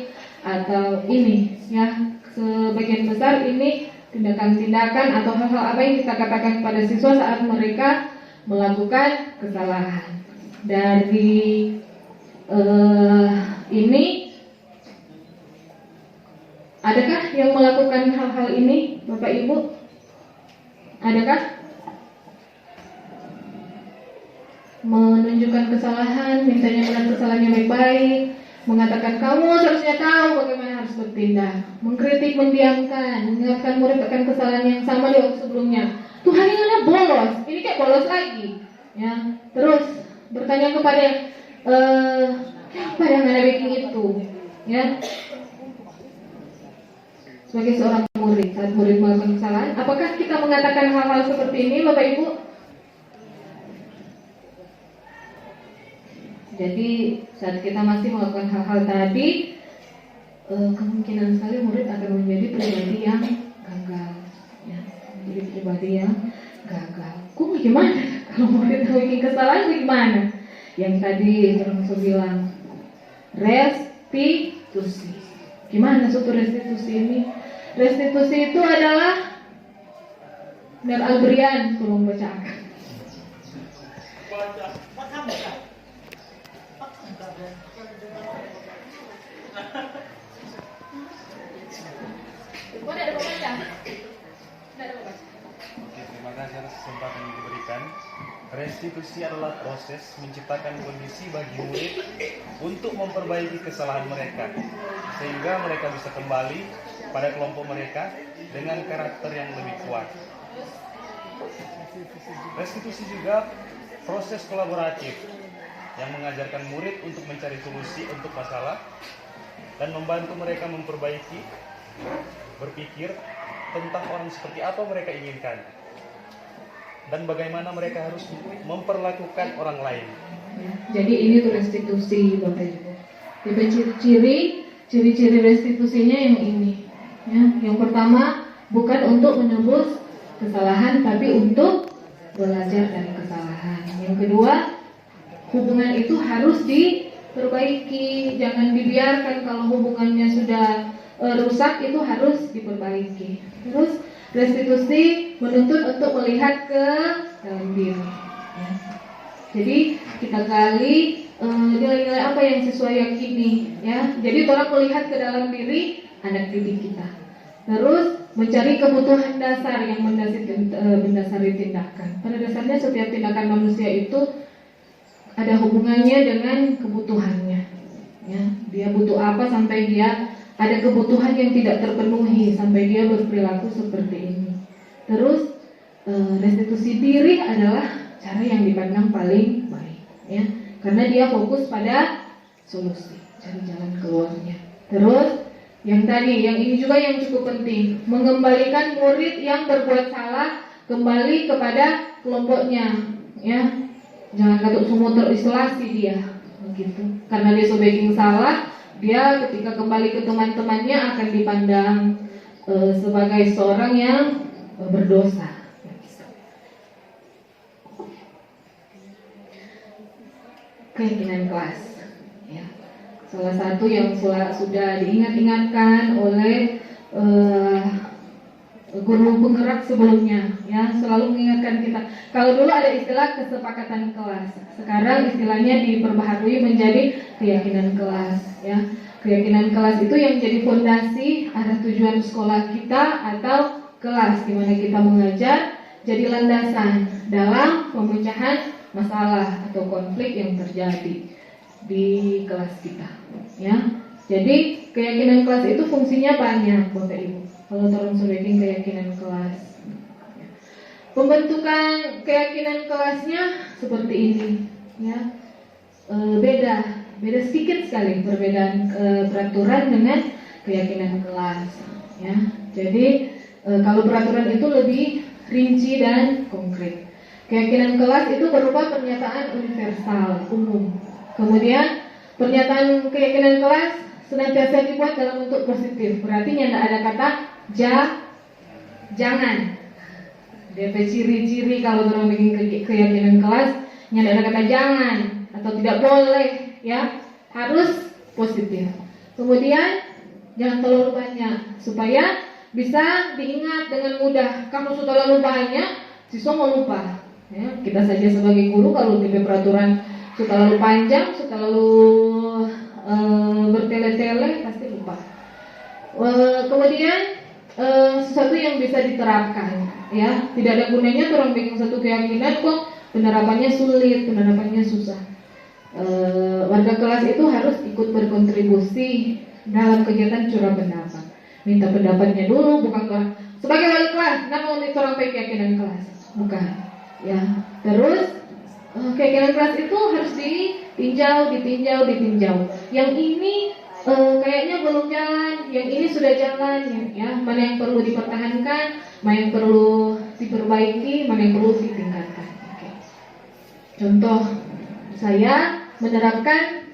atau ini, ya, sebagian besar ini tindakan-tindakan atau hal-hal apa yang kita katakan kepada siswa saat mereka melakukan kesalahan. Dari ini, adakah yang melakukan hal-hal ini, Bapak Ibu? Adakah? Menunjukkan kesalahan, mintanya melihat kesalahannya baik-baik, mengatakan kamu seharusnya tahu bagaimana harus bertindak, mengkritik, mendiamkan, mengingatkan murid akan kesalahan yang sama di waktu sebelumnya. Tuhan ini ada bolos, ini kayak bolos lagi, ya. Terus bertanya kepada apa yang Anda bikin itu, ya. Sebagai seorang murid, saat murid melakukan kesalahan, apakah kita mengatakan hal-hal seperti ini, Bapak Ibu? Jadi saat kita masih melakukan hal-hal tadi, kemungkinan sekali murid akan menjadi pribadi yang gagal, ya. Menjadi pribadi yang gagal. Kok gimana? Kalau murid bikin kesalahan gimana? Yang tadi Termasuk bilang restitusi. Gimana suatu restitusi ini? Restitusi itu adalah Ner Albrian, tolong bacakan. Terima kasih atas kesempatan yang diberikan. Restitusi adalah proses menciptakan kondisi bagi murid untuk memperbaiki kesalahan mereka, sehingga mereka bisa kembali pada kelompok mereka dengan karakter yang lebih kuat. Restitusi juga proses kolaboratif yang mengajarkan murid untuk mencari solusi untuk masalah dan membantu mereka memperbaiki, berpikir tentang orang seperti apa mereka inginkan dan bagaimana mereka harus memperlakukan orang lain. Jadi ini tuh restitusi, Bapak Ibu. Ciri-ciri restitusinya yang ini, ya. Yang pertama, bukan untuk menebus kesalahan, tapi untuk belajar dari kesalahan. Yang kedua, hubungan itu harus diperbaiki, jangan dibiarkan kalau hubungannya sudah rusak itu harus diperbaiki. Terus restitusi menuntut untuk melihat ke dalam diri. Ya. Jadi kita gali nilai-nilai apa yang sesuai yakini, ya. Jadi orang melihat ke dalam diri anak didik kita. Terus mencari kebutuhan dasar yang mendasari tindakan. Pada dasarnya setiap tindakan manusia itu ada hubungannya dengan kebutuhannya. Ya, dia butuh apa sampai dia ada kebutuhan yang tidak terpenuhi sampai dia berperilaku seperti ini. Terus restitusi diri adalah cara yang dipandang paling baik, ya, karena dia fokus pada solusi, cari jalan keluarnya. Terus yang tadi, yang ini juga yang cukup penting, mengembalikan murid yang berbuat salah kembali kepada kelompoknya, ya. Jangan katuk semua terisolasi dia, begitu. Karena dia sebagai salah, dia ketika kembali ke teman-temannya akan dipandang sebagai seorang yang berdosa. Keyakinan kelas, ya. Salah satu yang sudah diingat-ingatkan oleh guru penggerak sebelumnya, ya, selalu mengingatkan kita. Kalau dulu ada istilah kesepakatan kelas, sekarang istilahnya diperbaharui menjadi keyakinan kelas, ya. Keyakinan kelas itu yang jadi fondasi arah tujuan sekolah kita atau kelas di mana kita mengajar, jadi landasan dalam pemecahan masalah atau konflik yang terjadi di kelas kita, ya. Jadi keyakinan kelas itu fungsinya banyak, Bapak Ibu. Kalau tolong sebagai keyakinan kelas, pembentukan keyakinan kelasnya seperti ini, ya. Beda sedikit sekali perbedaan peraturan dengan keyakinan kelas, ya. Jadi kalau peraturan itu lebih rinci dan konkret. Keyakinan kelas itu berupa pernyataan universal, umum. Kemudian pernyataan keyakinan kelas senantiasa dibuat dalam bentuk positif. Berarti tidak ada kata jangan. DP ciri-ciri kalau orang bikin keyakinan kelas, tidak ada kata jangan atau tidak boleh, ya. Harus positif. Kemudian jangan terlalu banyak supaya bisa diingat dengan mudah. Kamu sudah terlalu banyak, siswa mau lupa. Ya, kita saja sebagai guru kalau di peraturan sudah terlalu panjang, sudah terlalu bertele-tele pasti lupa. Kemudian sesuatu yang bisa diterapkan, ya. Tidak ada gunanya orang bikin satu keyakinan kok penerapannya sulit, penerapannya susah. Warga kelas itu harus ikut berkontribusi dalam kegiatan curah pendapat. Minta pendapatnya dulu, bukan sebagai wali kelas, nggak mau orang keyakinan kelas, bukan. Ya, terus keyakinan kelas itu harus ditinjau. Yang ini kayaknya belum jalan, yang ini sudah jalan, ya. Mana yang perlu dipertahankan, mana yang perlu diperbaiki, mana yang perlu ditingkatkan. Oke. Contoh, saya menerapkan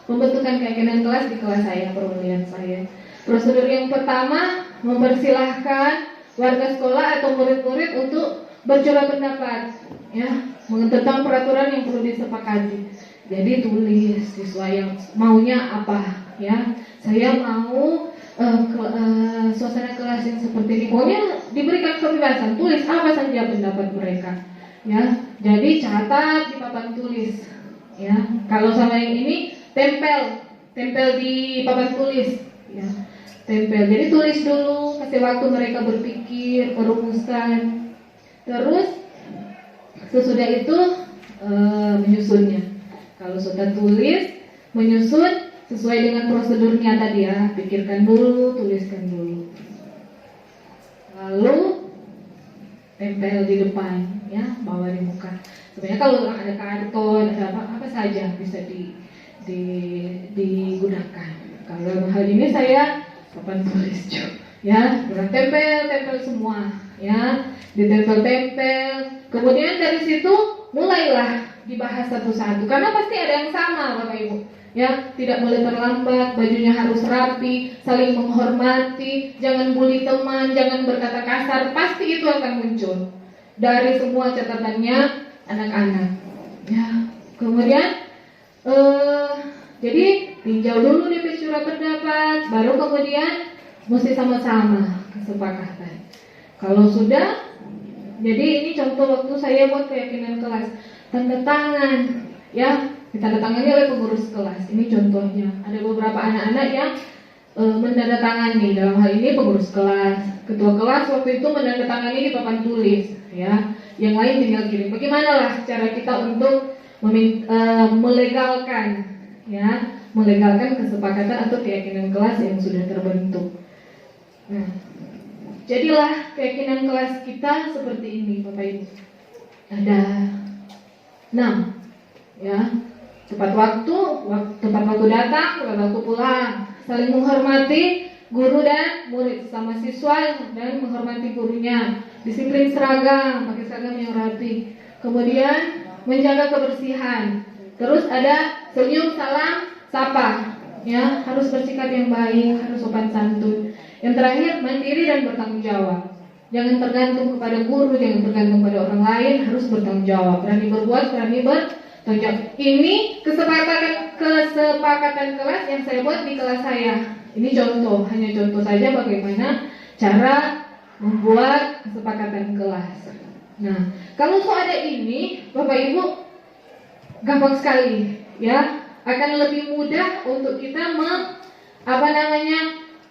pembentukan keyakinan kelas di kelas saya, perkuliahan saya. Prosedur yang pertama, mempersilahkan warga sekolah atau murid-murid untuk bercurah pendapat, ya, tentang peraturan yang perlu disepakati. Jadi tulis siswa yang maunya apa, ya. Saya mau suasana kelas yang seperti ini. Pokoknya diberikan kebebasan, tulis apa saja pendapat mereka, ya. Jadi catat di papan tulis, ya. Kalau sama yang ini tempel di papan tulis, ya. Tempel. Jadi tulis dulu, kasih waktu mereka berpikir, merumuskan. Terus sesudah itu menyusunnya. Kalau sudah tulis, menyusun sesuai dengan prosedurnya tadi, ya. Pikirkan dulu, tuliskan dulu. Lalu tempel di depan, ya, bawa di muka. Sebenarnya kalau ada karton, ada apa saja bisa digunakan. Kalau hal ini saya papan tulis, ya, tempel semua, ya, ditempel. Kemudian dari situ mulailah dibahas satu-satu, karena pasti ada yang sama, Bapak Ibu, ya. Tidak boleh terlambat, bajunya harus rapi, saling menghormati, jangan bully teman, jangan berkata kasar. Pasti itu akan muncul dari semua catatannya anak-anak, ya. Kemudian Jadi tinjau dulu DP surat pendapat, baru kemudian mesti sama-sama kesepakatan. Kalau sudah, jadi ini contoh waktu saya buat keyakinan kelas, tanda tangan, ya ditandatangani oleh pengurus kelas. Ini contohnya. Ada beberapa anak-anak yang menandatangani, dalam hal ini pengurus kelas, ketua kelas waktu itu menandatangani di papan tulis, ya. Yang lain tinggal kirim. Bagaimana lah cara kita untuk melegalkan, ya, melegalkan kesepakatan atau keyakinan kelas yang sudah terbentuk. Nah, jadilah keyakinan kelas kita seperti ini, Bapak Ibu. Ada 6, ya. Tepat waktu datang, tepat waktu pulang, saling menghormati guru dan murid sama siswa dan menghormati gurunya, disiplin seragam, pakai seragam yang rapi, kemudian menjaga kebersihan, terus ada senyum, salam, sapa, ya, harus bersikap yang baik, harus sopan santun. Yang terakhir, mandiri dan bertanggung jawab. Jangan tergantung kepada guru, jangan tergantung pada orang lain, harus bertanggung jawab, berani berbuat, berani bertanggung jawab. Ini kesepakatan kelas yang saya buat di kelas saya. Ini contoh, hanya contoh saja bagaimana cara membuat kesepakatan kelas. Nah, kalau ada ini, Bapak Ibu, gampang sekali, ya, akan lebih mudah untuk kita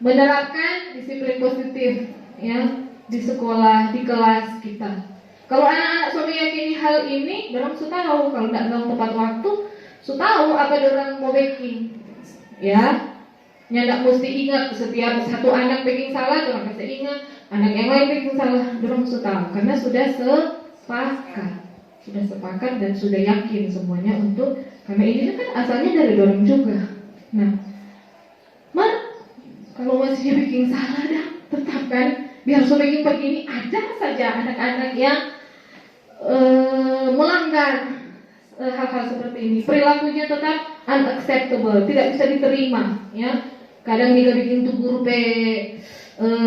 menerapkan disiplin positif, ya, di sekolah, di kelas kita. Kalau anak-anak sudah meyakini hal ini, dorang sudah tahu kalau tidak dalam tepat waktu, sudah tahu apa dorang mau baking, ya. Nyandak mesti ingat setiap satu anak baking salah, dorang pasti ingat. Anak yang lain baking salah, dorang sudah tahu karena sudah sepakat dan sudah yakin semuanya untuk, karena ini kan asalnya dari dorang juga. Nah, kalau masih baking salah dah, tetapkan biar so baking begini. Ada saja anak-anak yang melanggar hal-hal seperti ini, perilakunya tetap unacceptable, tidak bisa diterima, ya. Kadang dia bikin tuh guru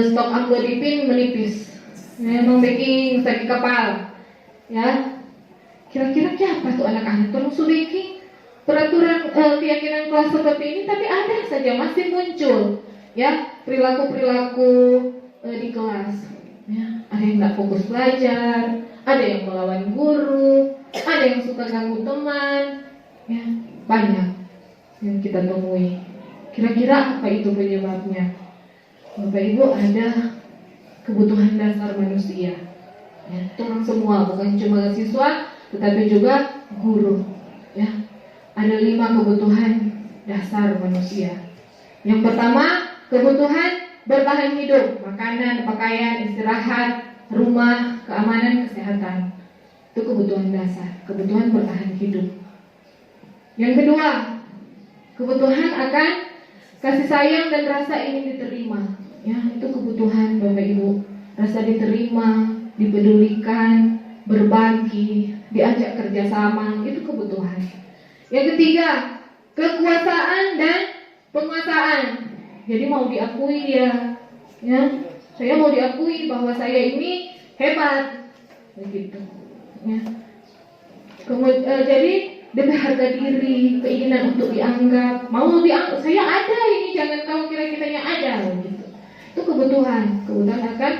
stok amlodipin menipis, memang baking sakit kapal, ya. Kira-kira siapa tuh anak-anak terus baking peraturan keyakinan kelas seperti ini, tapi ada saja masih muncul, ya, perilaku-perilaku di kelas, ya. Ada yang nggak fokus belajar, ada yang melawan guru, ada yang suka ganggu teman, ya, banyak yang kita temui. Kira-kira apa itu penyebabnya? Bapak Ibu, ada kebutuhan dasar manusia, ya, orang semua, bukan cuma siswa, tetapi juga guru, ya. Ada 5 kebutuhan dasar manusia. Yang pertama, kebutuhan bertahan hidup, makanan, pakaian, istirahat, rumah, keamanan, kesehatan. Itu kebutuhan dasar, kebutuhan bertahan hidup. Yang kedua, kebutuhan akan kasih sayang dan rasa ingin diterima, ya, itu kebutuhan Bapak Ibu. Rasa diterima, dipedulikan, berbagi, diajak kerjasama, itu kebutuhan. Yang ketiga, kekuasaan dan penguasaan. Jadi mau diakui dia, ya, saya mau diakui bahwa saya ini hebat, begitu, ya. Jadi dari harga diri, keinginan untuk dianggap, mau dianggap, saya ada ini, jangan kau kira kitanya ada, gitu. Itu kebutuhan akan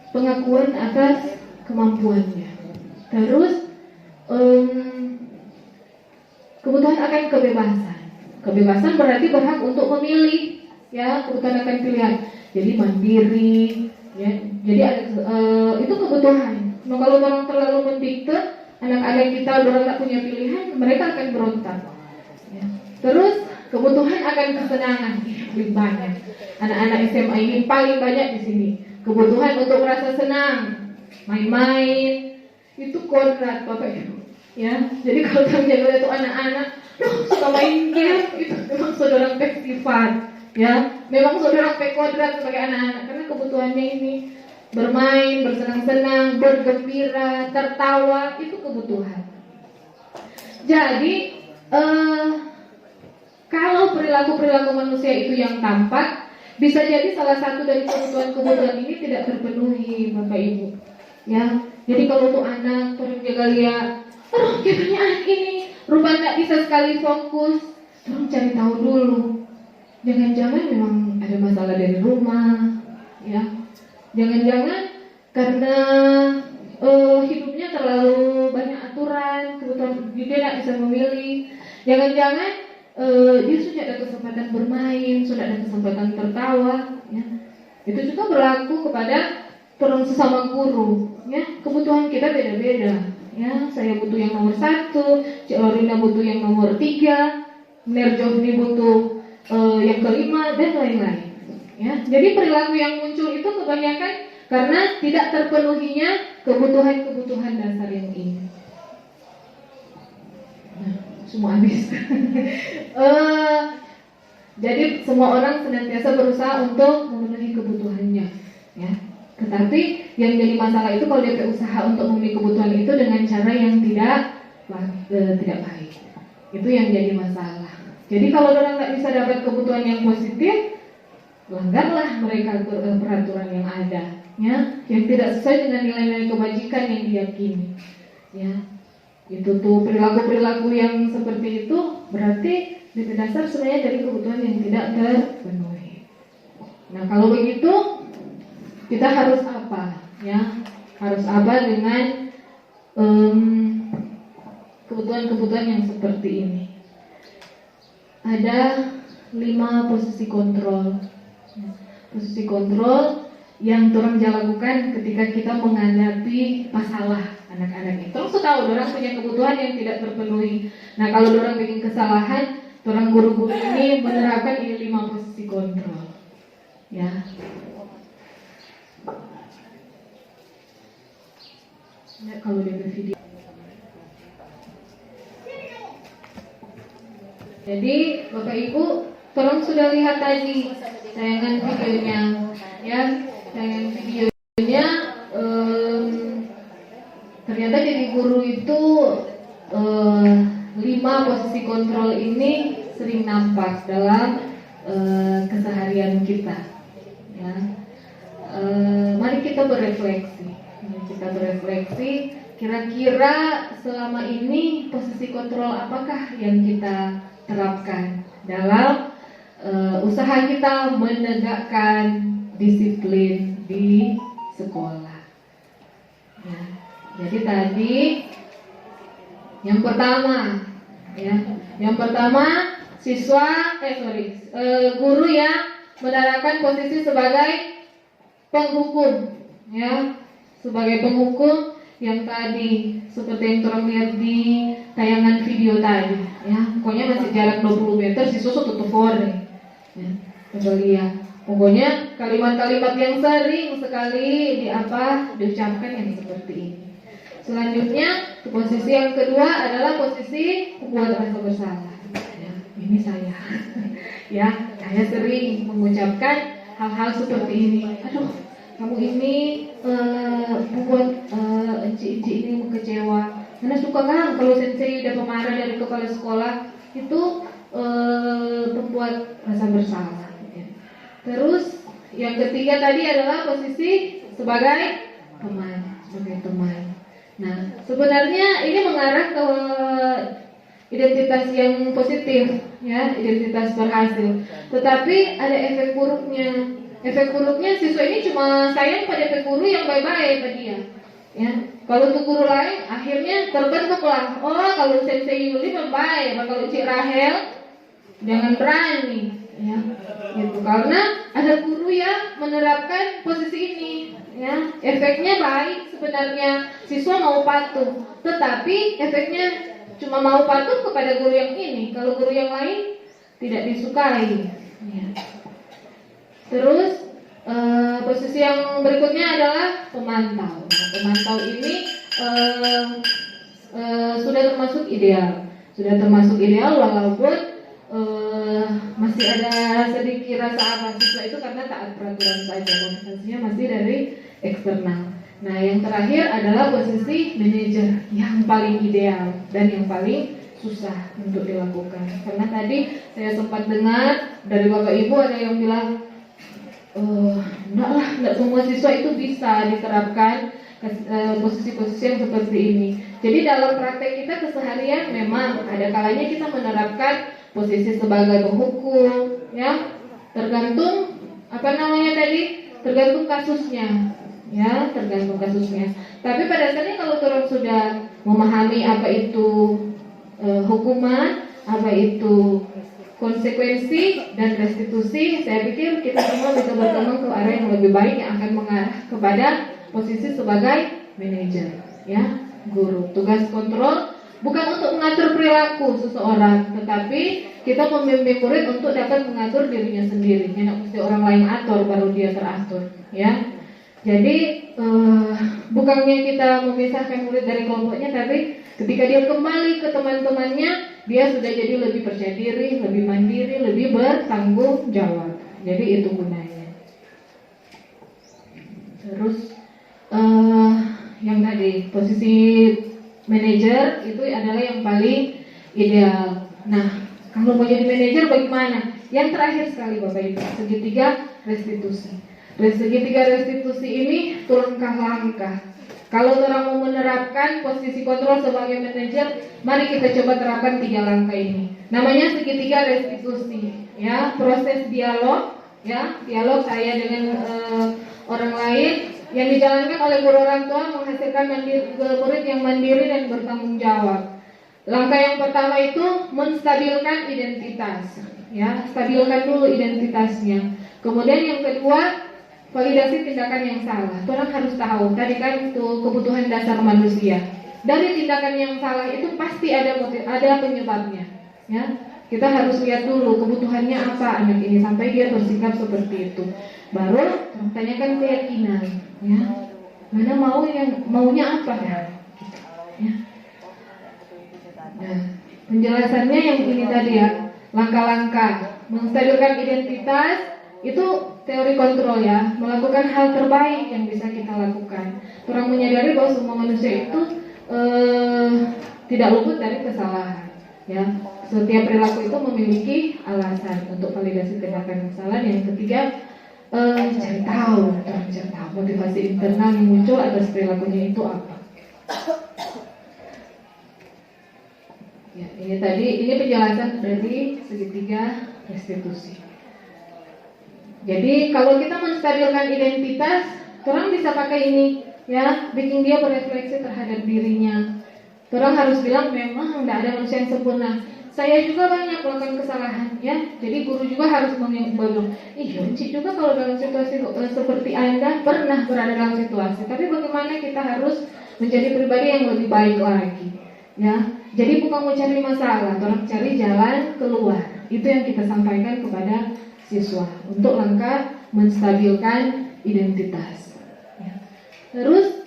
pengakuan atas kemampuannya. Terus kebutuhan akan kebebasan. Kebebasan berarti berhak untuk memilih, ya, kebutuhan akan pilihan. Jadi mandiri, ya. Jadi ada itu kebutuhan. Nah, kalau orang terlalu mendikte, anak-anak kita orang tak punya pilihan, mereka akan berontak, ya. Terus kebutuhan akan kesenangan, paling banyak. Anak-anak SMA ini paling banyak di sini. Kebutuhan untuk merasa senang, main-main, itu kodrat Bapak Ibu, ya. Jadi kalau terjadi itu anak-anak, suka main game, itu memang saudara festival, ya. Memang saudara kodrat sebagai anak-anak karena kebutuhannya ini. Bermain, bersenang-senang, bergembira, tertawa, itu kebutuhan. Jadi kalau perilaku-perilaku manusia itu yang tampak, bisa jadi salah satu dari kebutuhan-kebutuhan ini tidak terpenuhi, Bapak Ibu, ya. Jadi kalau tuh anak, orang jaga lihat, katanya anak ini rupanya nggak bisa sekali fokus, tolong cari tahu dulu. Jangan-jangan memang ada masalah dari rumah, ya. Jangan-jangan karena hidupnya terlalu banyak aturan, kebetulan dia tidak bisa memilih. Jangan-jangan dia sudah ada kesempatan bermain, sudah ada kesempatan tertawa, ya. Itu juga berlaku kepada orang sesama guru, ya. Kebutuhan kita beda-beda, ya. Saya butuh yang nomor 1, Cik Lorina butuh yang nomor 3, Nerjovni butuh yang kelima dan lain-lain, ya. Jadi perilaku yang muncul itu kebanyakan karena tidak terpenuhinya kebutuhan-kebutuhan dasar yang ini. Nah, semua habis. Jadi semua orang senantiasa berusaha untuk memenuhi kebutuhannya, ya. Tetapi yang jadi masalah itu kalau dia berusaha untuk memenuhi kebutuhan itu dengan cara yang tidak baik. Itu yang jadi masalah. Jadi kalau orang nggak bisa dapat kebutuhan yang positif, langgarlah mereka peraturan yang ada, ya, yang tidak sesuai dengan nilai-nilai kebajikan yang diyakini, ya. Itu tuh perilaku-perilaku yang seperti itu berarti berdasar sebenarnya dari kebutuhan yang tidak terpenuhi. Nah, kalau begitu kita harus apa, ya? Harus apa dengan kebutuhan-kebutuhan yang seperti ini? Ada 5 posisi kontrol. Posisi kontrol yang orang lakukan ketika kita menghadapi masalah anak-anak itu. Terus tahu orang punya kebutuhan yang tidak terpenuhi. Nah, kalau orang bikin kesalahan, orang guru-guru ini menerapkan ini 5 posisi kontrol, ya. Nah, kalau dia bervideo. Jadi Bapak Ibu, tolong sudah lihat tadi tayangan videonya, ya. Tayangan videonya ternyata jadi guru itu 5 posisi kontrol ini sering nampak dalam keseharian kita, ya. Mari kita berefleksi. Kira-kira selama ini posisi kontrol apakah yang kita terapkan dalam usaha kita menegakkan disiplin di sekolah, ya. Jadi tadi yang pertama, ya, guru yang menerapkan posisi sebagai penghukum, ya, sebagai penghukum yang tadi seperti yang terang lihat di tayangan video tadi, ya. Pokoknya masih jarak 20 meter siswa tutup fore, ya. Coba lihat. Pokoknya kalimat-kalimat yang sering sekali diucapkan yang seperti ini. Selanjutnya posisi yang kedua adalah posisi membuat rasa bersalah, ya. Ini saya ya, saya sering mengucapkan hal-hal seperti ini. Aduh, kamu ini membuat Enci ini kecewa. Karena suka kan kalau sensei udah pemarah dari kepala sekolah itu membuat rasa bersalah, ya. Terus yang ketiga tadi adalah posisi sebagai teman. Nah, sebenarnya ini mengarah ke identitas yang positif, ya, identitas berhasil. Tetapi ada efek buruknya. Efek buruknya siswa ini cuma sayang pada efek guru yang baik-baik pada dia, ya. Kalau untuk guru lain akhirnya terbentuklah, oh kalau Sensei Yuli membaik, kalau Cik Rahel jangan berani, ya, gitu. Karena ada guru yang menerapkan posisi ini, ya. Efeknya baik sebenarnya, siswa mau patuh, tetapi efeknya cuma mau patuh kepada guru yang ini. Kalau guru yang lain tidak disukai, ya. Terus posisi yang berikutnya adalah pemantau. Nah, pemantau ini sudah termasuk ideal, walaupun masih ada sedikit rasa apa siswa itu karena taat peraturan saja, komunikasinya masih dari eksternal. Nah, yang terakhir adalah posisi manajer yang paling ideal dan yang paling susah untuk dilakukan. Karena tadi saya sempat dengar dari Bapak Ibu ada yang bilang, enggak semua siswa itu bisa diterapkan posisi-posisi yang seperti ini. Jadi dalam praktek kita keseharian memang ada kalanya kita menerapkan posisi sebagai penghukum, ya, tergantung tergantung kasusnya, ya, tergantung kasusnya. Tapi pada dasarnya kalau orang sudah memahami apa itu hukuman, apa itu konsekuensi dan restitusi, saya pikir kita semua bisa berkembang ke arah yang lebih baik yang akan mengarah kepada posisi sebagai manajer, ya, guru. Tugas kontrol bukan untuk mengatur perilaku seseorang, tetapi kita membimbing murid untuk dapat mengatur dirinya sendiri. Tidak mesti orang lain atur baru dia teratur, ya. Jadi bukannya kita memisahkan murid dari kelompoknya, tapi ketika dia kembali ke teman-temannya, dia sudah jadi lebih percaya diri, lebih mandiri, lebih bertanggung jawab. Jadi itu gunanya. Terus yang tadi posisi manajer itu adalah yang paling ideal. Nah, kalau mau jadi manajer bagaimana? Yang terakhir sekali Bapak Ibu, segitiga restitusi. Segitiga restitusi ini turunkan langkah. Kalau orang mau menerapkan posisi kontrol sebagai manajer, mari kita coba terapkan 3 langkah ini. Namanya segitiga restitusi, ya, proses dialog, ya, dialog saya dengan orang lain yang dijalankan oleh guru orang tua menghasilkan murid yang mandiri dan bertanggung jawab. Langkah yang pertama itu menstabilkan identitas, ya, stabilkan dulu identitasnya. Kemudian yang kedua, validasi tindakan yang salah. Orang harus tahu, tadi kan itu kebutuhan dasar manusia. Dari tindakan yang salah itu pasti ada penyebabnya, ya. Kita harus lihat dulu kebutuhannya apa anak ini sampai dia bersikap seperti itu. Baru tanyakan keyakinan, ya. Mana maunya apa, ya. Nah, penjelasannya yang ini tadi, ya. Langkah-langkah menstabilkan identitas itu teori kontrol, ya, melakukan hal terbaik yang bisa kita lakukan. Orang menyadari bahwa semua manusia itu tidak luput dari kesalahan, ya. Setiap perilaku itu memiliki alasan untuk validasi tindakan kesalahan. Yang ketiga, cari tahu motivasi internal yang muncul atas perilakunya itu apa. Ya, ini penjelasan dari segitiga restitusi. Jadi kalau kita menstabilkan identitas, orang bisa pakai ini, ya, bikin dia berefleksi terhadap dirinya. Orang harus bilang memang tidak ada manusia yang sempurna. Saya juga banyak melakukan kesalahan, ya. Jadi guru juga harus bilang, Cik juga kalau dalam situasi seperti Anda pernah berada dalam situasi. Tapi bagaimana kita harus menjadi pribadi yang lebih baik lagi, ya. Jadi bukan mencari masalah, orang cari jalan keluar. Itu yang kita sampaikan kepada siswa untuk langkah menstabilkan identitas. Ya. Terus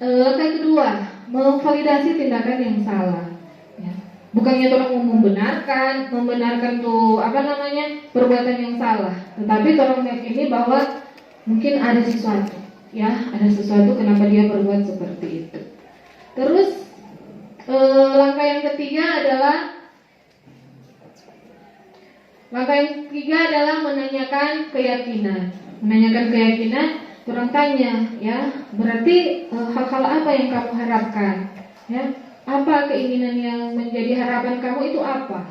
langkah kedua, memvalidasi tindakan yang salah. Ya. Bukannya orang mau membenarkan tuh perbuatan yang salah, tetapi orang meyakini bahwa mungkin ada sesuatu, ya, ada sesuatu kenapa dia berbuat seperti itu. Terus langkah yang ketiga adalah menanyakan keyakinan. Orang tanya, ya, berarti hal-hal apa yang kamu harapkan, ya, apa keinginan yang menjadi harapan kamu itu apa,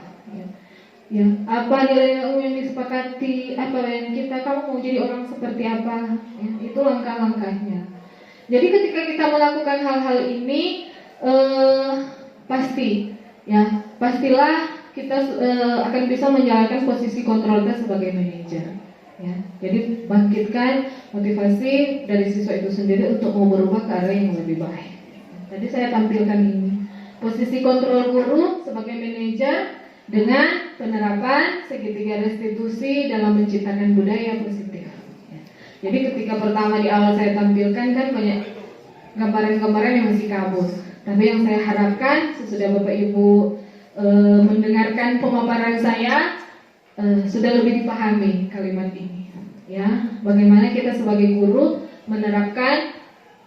ya, apa nilai yang disepakati, apa yang kamu mau jadi orang seperti apa, ya, itu langkah-langkahnya. Jadi ketika kita melakukan hal-hal ini, pastilah kita akan bisa menjalankan posisi kontrol kita sebagai manajer, ya. Jadi bangkitkan motivasi dari siswa itu sendiri untuk mau berubah ke arah yang lebih baik. Tadi saya tampilkan ini posisi kontrol guru sebagai manajer dengan penerapan segitiga restitusi dalam menciptakan budaya positif, ya. Jadi ketika pertama di awal saya tampilkan kan banyak gambaran-gambaran yang masih kabur. Tapi yang saya harapkan sesudah Bapak Ibu mendengarkan pemaparan saya, sudah lebih dipahami kalimat ini, ya. Bagaimana kita sebagai guru menerapkan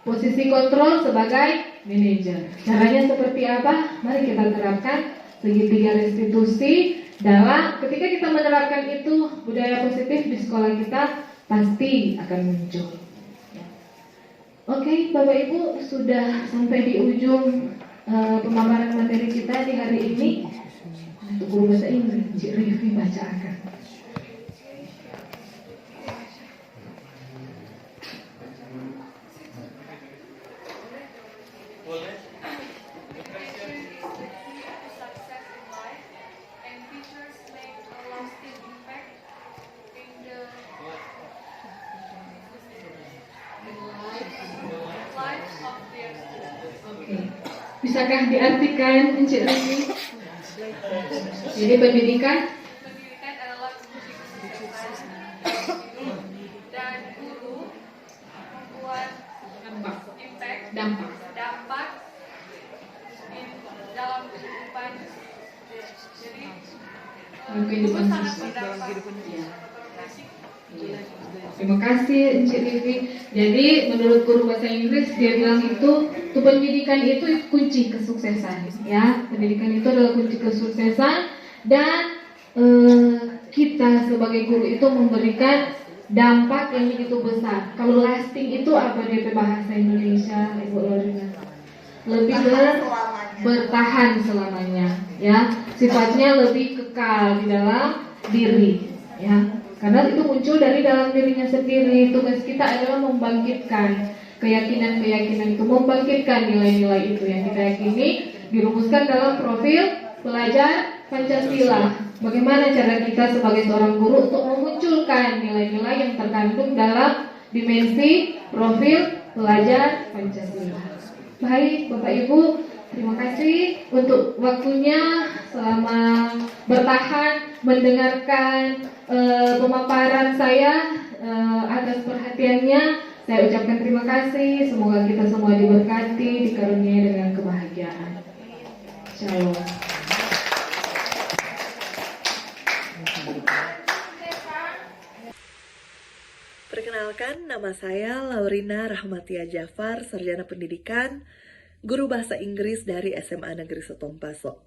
posisi kontrol sebagai manajer. Caranya seperti apa? Mari kita terapkan segitiga restitusi dalam ketika kita menerapkan itu, budaya positif di sekolah kita pasti akan muncul. Oke, Bapak Ibu sudah sampai di ujung pemaparan materi kita di hari ini. Untuk guru bahasa Inggris, Cik Rivi bacakan. Bisakah diartikan, Encik Rivi? Jadi pendidikan adalah kunci kesuksesan dan guru membuat dampak dalam kehidupan. Jadi kehidupan sangat sosial. berdampak. Terima kasih Encik Rivi. Jadi menurut guru bahasa Inggris dia bilang itu pendidikan itu kunci kesuksesan, ya. Pendidikan itu adalah kunci kesuksesan dan kita sebagai guru itu memberikan dampak yang begitu besar. Kalau lasting itu apa DP bahasa Indonesia, Ibu Lorina? Lebih bertahan selamanya, ya. Sifatnya lebih kekal di dalam diri, ya. Karena itu muncul dari dalam dirinya sendiri. Tugas kita adalah membangkitkan keyakinan-keyakinan itu, membangkitkan nilai-nilai itu yang kita yakini, dirumuskan dalam profil pelajar Pancasila. Bagaimana cara kita sebagai seorang guru untuk memunculkan nilai-nilai yang terkandung dalam dimensi profil pelajar Pancasila. Baik, Bapak Ibu, terima kasih untuk waktunya selama bertahan mendengarkan pemaparan saya. Atas perhatiannya saya ucapkan terima kasih. Semoga kita semua diberkati, dikaruniai dengan kebahagiaan. Shalom. Perkenalkan, nama saya Laurina Rahmatia Jafar, Sarjana Pendidikan, Guru Bahasa Inggris dari SMA Negeri Setompaso.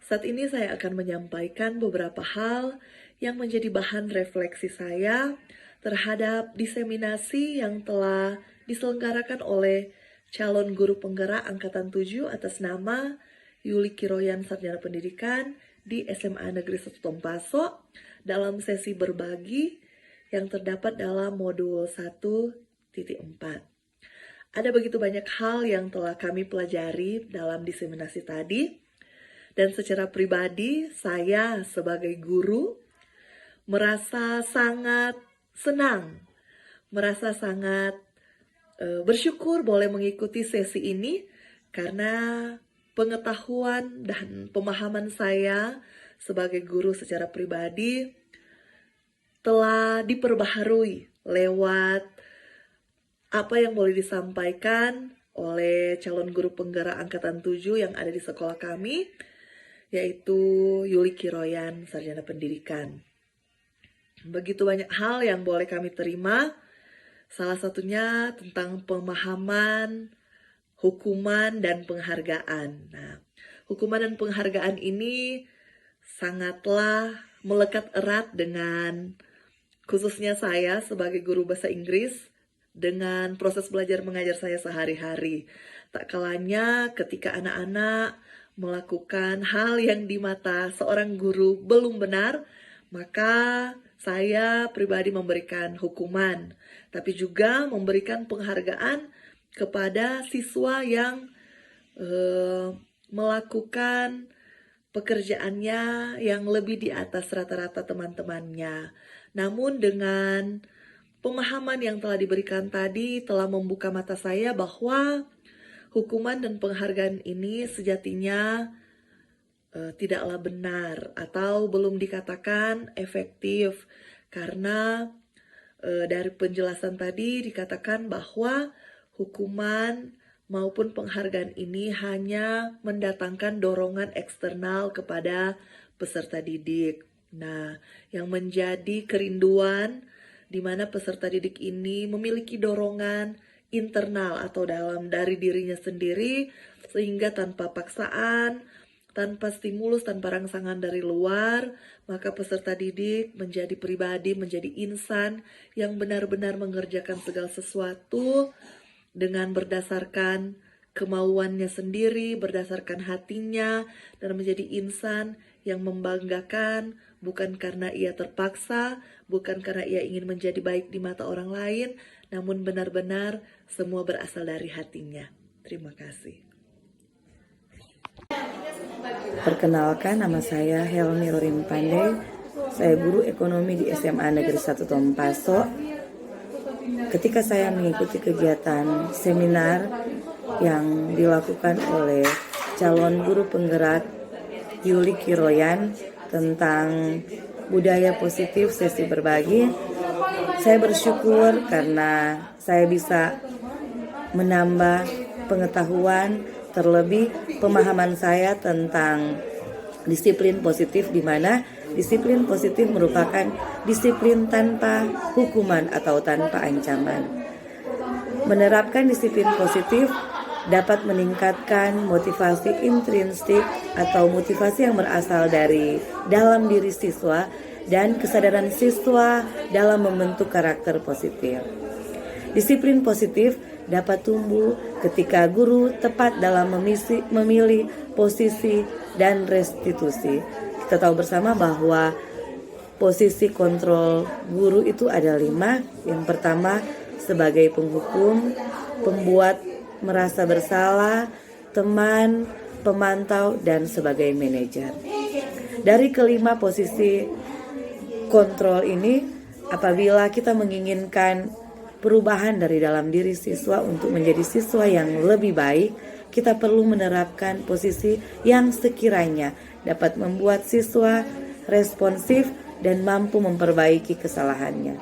Saat ini saya akan menyampaikan beberapa hal yang menjadi bahan refleksi saya terhadap diseminasi yang telah diselenggarakan oleh calon guru penggerak Angkatan 7 atas nama Yuli Kiroyan Sarjana Pendidikan di SMA Negeri Setompaso dalam sesi berbagi yang terdapat dalam modul 1.4. Ada begitu banyak hal yang telah kami pelajari dalam diseminasi tadi, dan secara pribadi saya sebagai guru merasa sangat senang, merasa sangat bersyukur boleh mengikuti sesi ini karena pengetahuan dan pemahaman saya sebagai guru secara pribadi telah diperbaharui lewat apa yang boleh disampaikan oleh calon guru penggerak Angkatan 7 yang ada di sekolah kami, yaitu Yuli Kiroyan, Sarjana Pendidikan. Begitu banyak hal yang boleh kami terima, salah satunya tentang pemahaman, hukuman, dan penghargaan. Nah, hukuman dan penghargaan ini sangatlah melekat erat dengan khususnya saya sebagai guru bahasa Inggris dengan proses belajar mengajar saya sehari-hari. Tak kalanya ketika anak-anak melakukan hal yang di mata seorang guru belum benar, maka saya pribadi memberikan hukuman, tapi juga memberikan penghargaan kepada siswa yang melakukan pekerjaannya yang lebih di atas rata-rata teman-temannya. Namun dengan pemahaman yang telah diberikan tadi telah membuka mata saya bahwa hukuman dan penghargaan ini sejatinya tidaklah benar atau belum dikatakan efektif karena dari penjelasan tadi dikatakan bahwa hukuman maupun penghargaan ini hanya mendatangkan dorongan eksternal kepada peserta didik. Nah, yang menjadi kerinduan di mana peserta didik ini memiliki dorongan internal atau dalam dari dirinya sendiri sehingga tanpa paksaan, tanpa stimulus, tanpa rangsangan dari luar, maka peserta didik menjadi pribadi, menjadi insan yang benar-benar mengerjakan segala sesuatu dengan berdasarkan kemauannya sendiri, berdasarkan hatinya, dan menjadi insan yang membanggakan, bukan karena ia terpaksa, bukan karena ia ingin menjadi baik di mata orang lain, namun benar-benar semua berasal dari hatinya. Terima kasih. Perkenalkan, nama saya Helmi Rorim Pandey. Saya guru ekonomi di SMA Negeri 1 Tompaso. Ketika saya mengikuti kegiatan seminar yang dilakukan oleh calon guru penggerak Yuli Kiroyan tentang budaya positif sesi berbagi, saya bersyukur karena saya bisa menambah pengetahuan, terlebih pemahaman saya tentang disiplin positif, di mana disiplin positif merupakan disiplin tanpa hukuman atau tanpa ancaman. Menerapkan disiplin positif dapat meningkatkan motivasi intrinsik atau motivasi yang berasal dari dalam diri siswa dan kesadaran siswa dalam membentuk karakter positif. Disiplin positif dapat tumbuh ketika guru tepat dalam memilih posisi dan restitusi. Kita tahu bersama bahwa posisi kontrol guru itu ada 5. Yang pertama sebagai penghukum, pembuat merasa bersalah, teman, pemantau, dan sebagai manajer. Dari kelima posisi kontrol ini, apabila kita menginginkan perubahan dari dalam diri siswa untuk menjadi siswa yang lebih baik, kita perlu menerapkan posisi yang sekiranya dapat membuat siswa responsif dan mampu memperbaiki kesalahannya.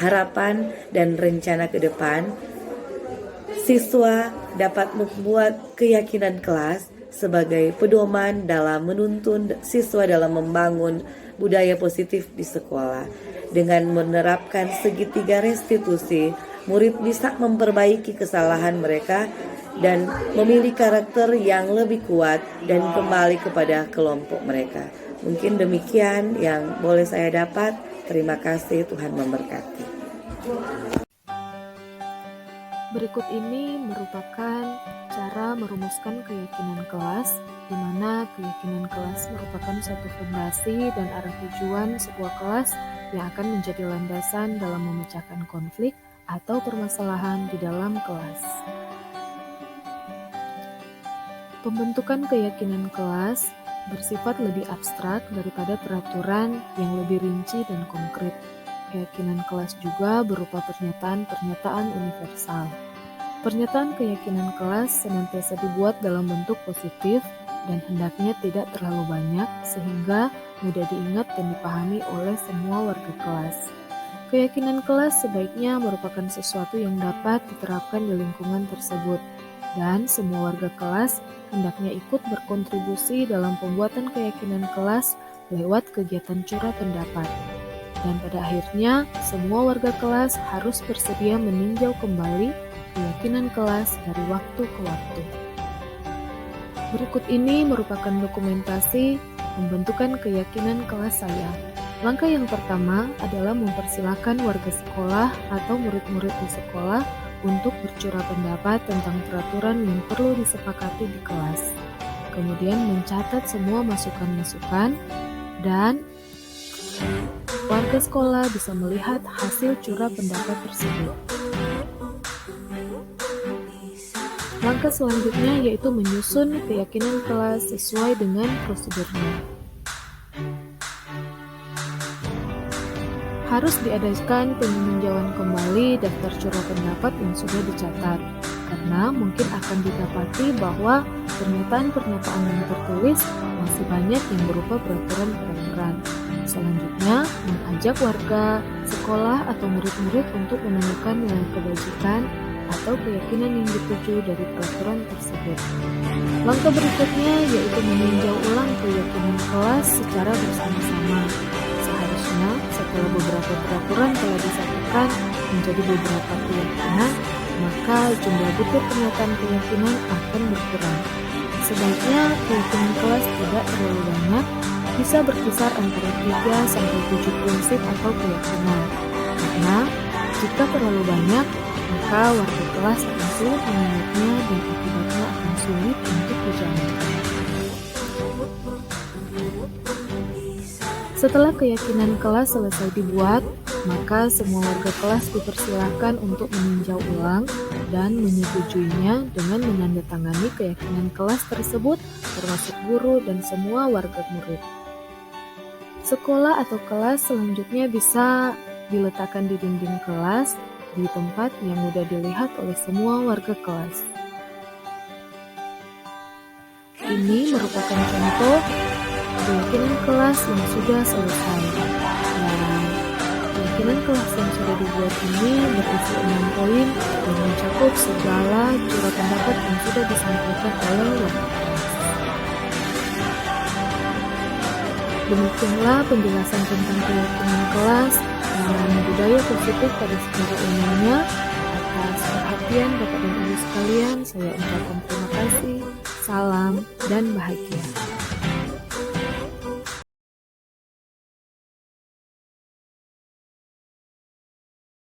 Harapan dan rencana ke depan, siswa dapat membuat keyakinan kelas sebagai pedoman dalam menuntun siswa dalam membangun budaya positif di sekolah. Dengan menerapkan segitiga restitusi, murid bisa memperbaiki kesalahan mereka dan memilih karakter yang lebih kuat dan kembali kepada kelompok mereka. Mungkin demikian yang boleh saya dapat. Terima kasih, Tuhan memberkati. Berikut ini merupakan cara merumuskan keyakinan kelas, di mana keyakinan kelas merupakan suatu fondasi dan arah tujuan sebuah kelas yang akan menjadi landasan dalam memecahkan konflik atau permasalahan di dalam kelas. Pembentukan keyakinan kelas bersifat lebih abstrak daripada peraturan yang lebih rinci dan konkret. Keyakinan kelas juga berupa pernyataan-pernyataan universal. Pernyataan keyakinan kelas senantiasa dibuat dalam bentuk positif dan hendaknya tidak terlalu banyak sehingga mudah diingat dan dipahami oleh semua warga kelas. Keyakinan kelas sebaiknya merupakan sesuatu yang dapat diterapkan di lingkungan tersebut, dan semua warga kelas hendaknya ikut berkontribusi dalam pembuatan keyakinan kelas lewat kegiatan curah pendapat. Dan pada akhirnya, semua warga kelas harus bersedia meninjau kembali keyakinan kelas dari waktu ke waktu. Berikut ini merupakan dokumentasi pembentukan keyakinan kelas saya. Langkah yang pertama adalah mempersilahkan warga sekolah atau murid-murid di sekolah untuk bercurah pendapat tentang peraturan yang perlu disepakati di kelas. Kemudian mencatat semua masukan-masukan dan warga sekolah bisa melihat hasil curah pendapat tersebut. Langkah selanjutnya yaitu menyusun keyakinan kelas sesuai dengan prosedurnya. Harus diadakan peninjauan kembali daftar curah pendapat yang sudah dicatat, karena mungkin akan didapati bahwa pernyataan-pernyataan yang tertulis masih banyak yang berupa peraturan-peraturan. Selanjutnya, mengajak warga sekolah atau murid-murid untuk menemukan nilai kebajikan atau keyakinan yang dituju dari peraturan tersebut. Langkah berikutnya yaitu meninjau ulang keyakinan kelas secara bersama-sama. Seharusnya setelah beberapa peraturan telah disatukan menjadi beberapa keyakinan, maka jumlah butir pernyataan keyakinan akan berkurang. Sebaiknya keyakinan kelas tidak terlalu banyak, bisa berkisar antara 3 sampai 7 prinsip atau keyakinan. Karena jika terlalu banyak, maka maka warga kelas akan sulit mengingatnya dan akibatnya akan sulit untuk dijalankan. Setelah keyakinan kelas selesai dibuat, maka semua warga kelas dipersilakan untuk meninjau ulang dan menyetujuinya dengan menandatangani keyakinan kelas tersebut, termasuk guru dan semua warga murid. Sekolah atau kelas selanjutnya bisa diletakkan di dinding kelas di tempat yang mudah dilihat oleh semua warga kelas. Ini merupakan contoh keyakinan kelas yang sudah selesai. Dan keyakinan kelas yang sudah dibuat ini berisi 6 poin dan mencakup segala curah pendapat yang sudah disampaikan oleh warga kelas. Demikianlah penjelasan tentang keyakinan kelas dan budaya positif pada secara umumnya. Atas perhatian Bapak dan Ibu sekalian, saya ucapkan terima kasih. Salam dan bahagia.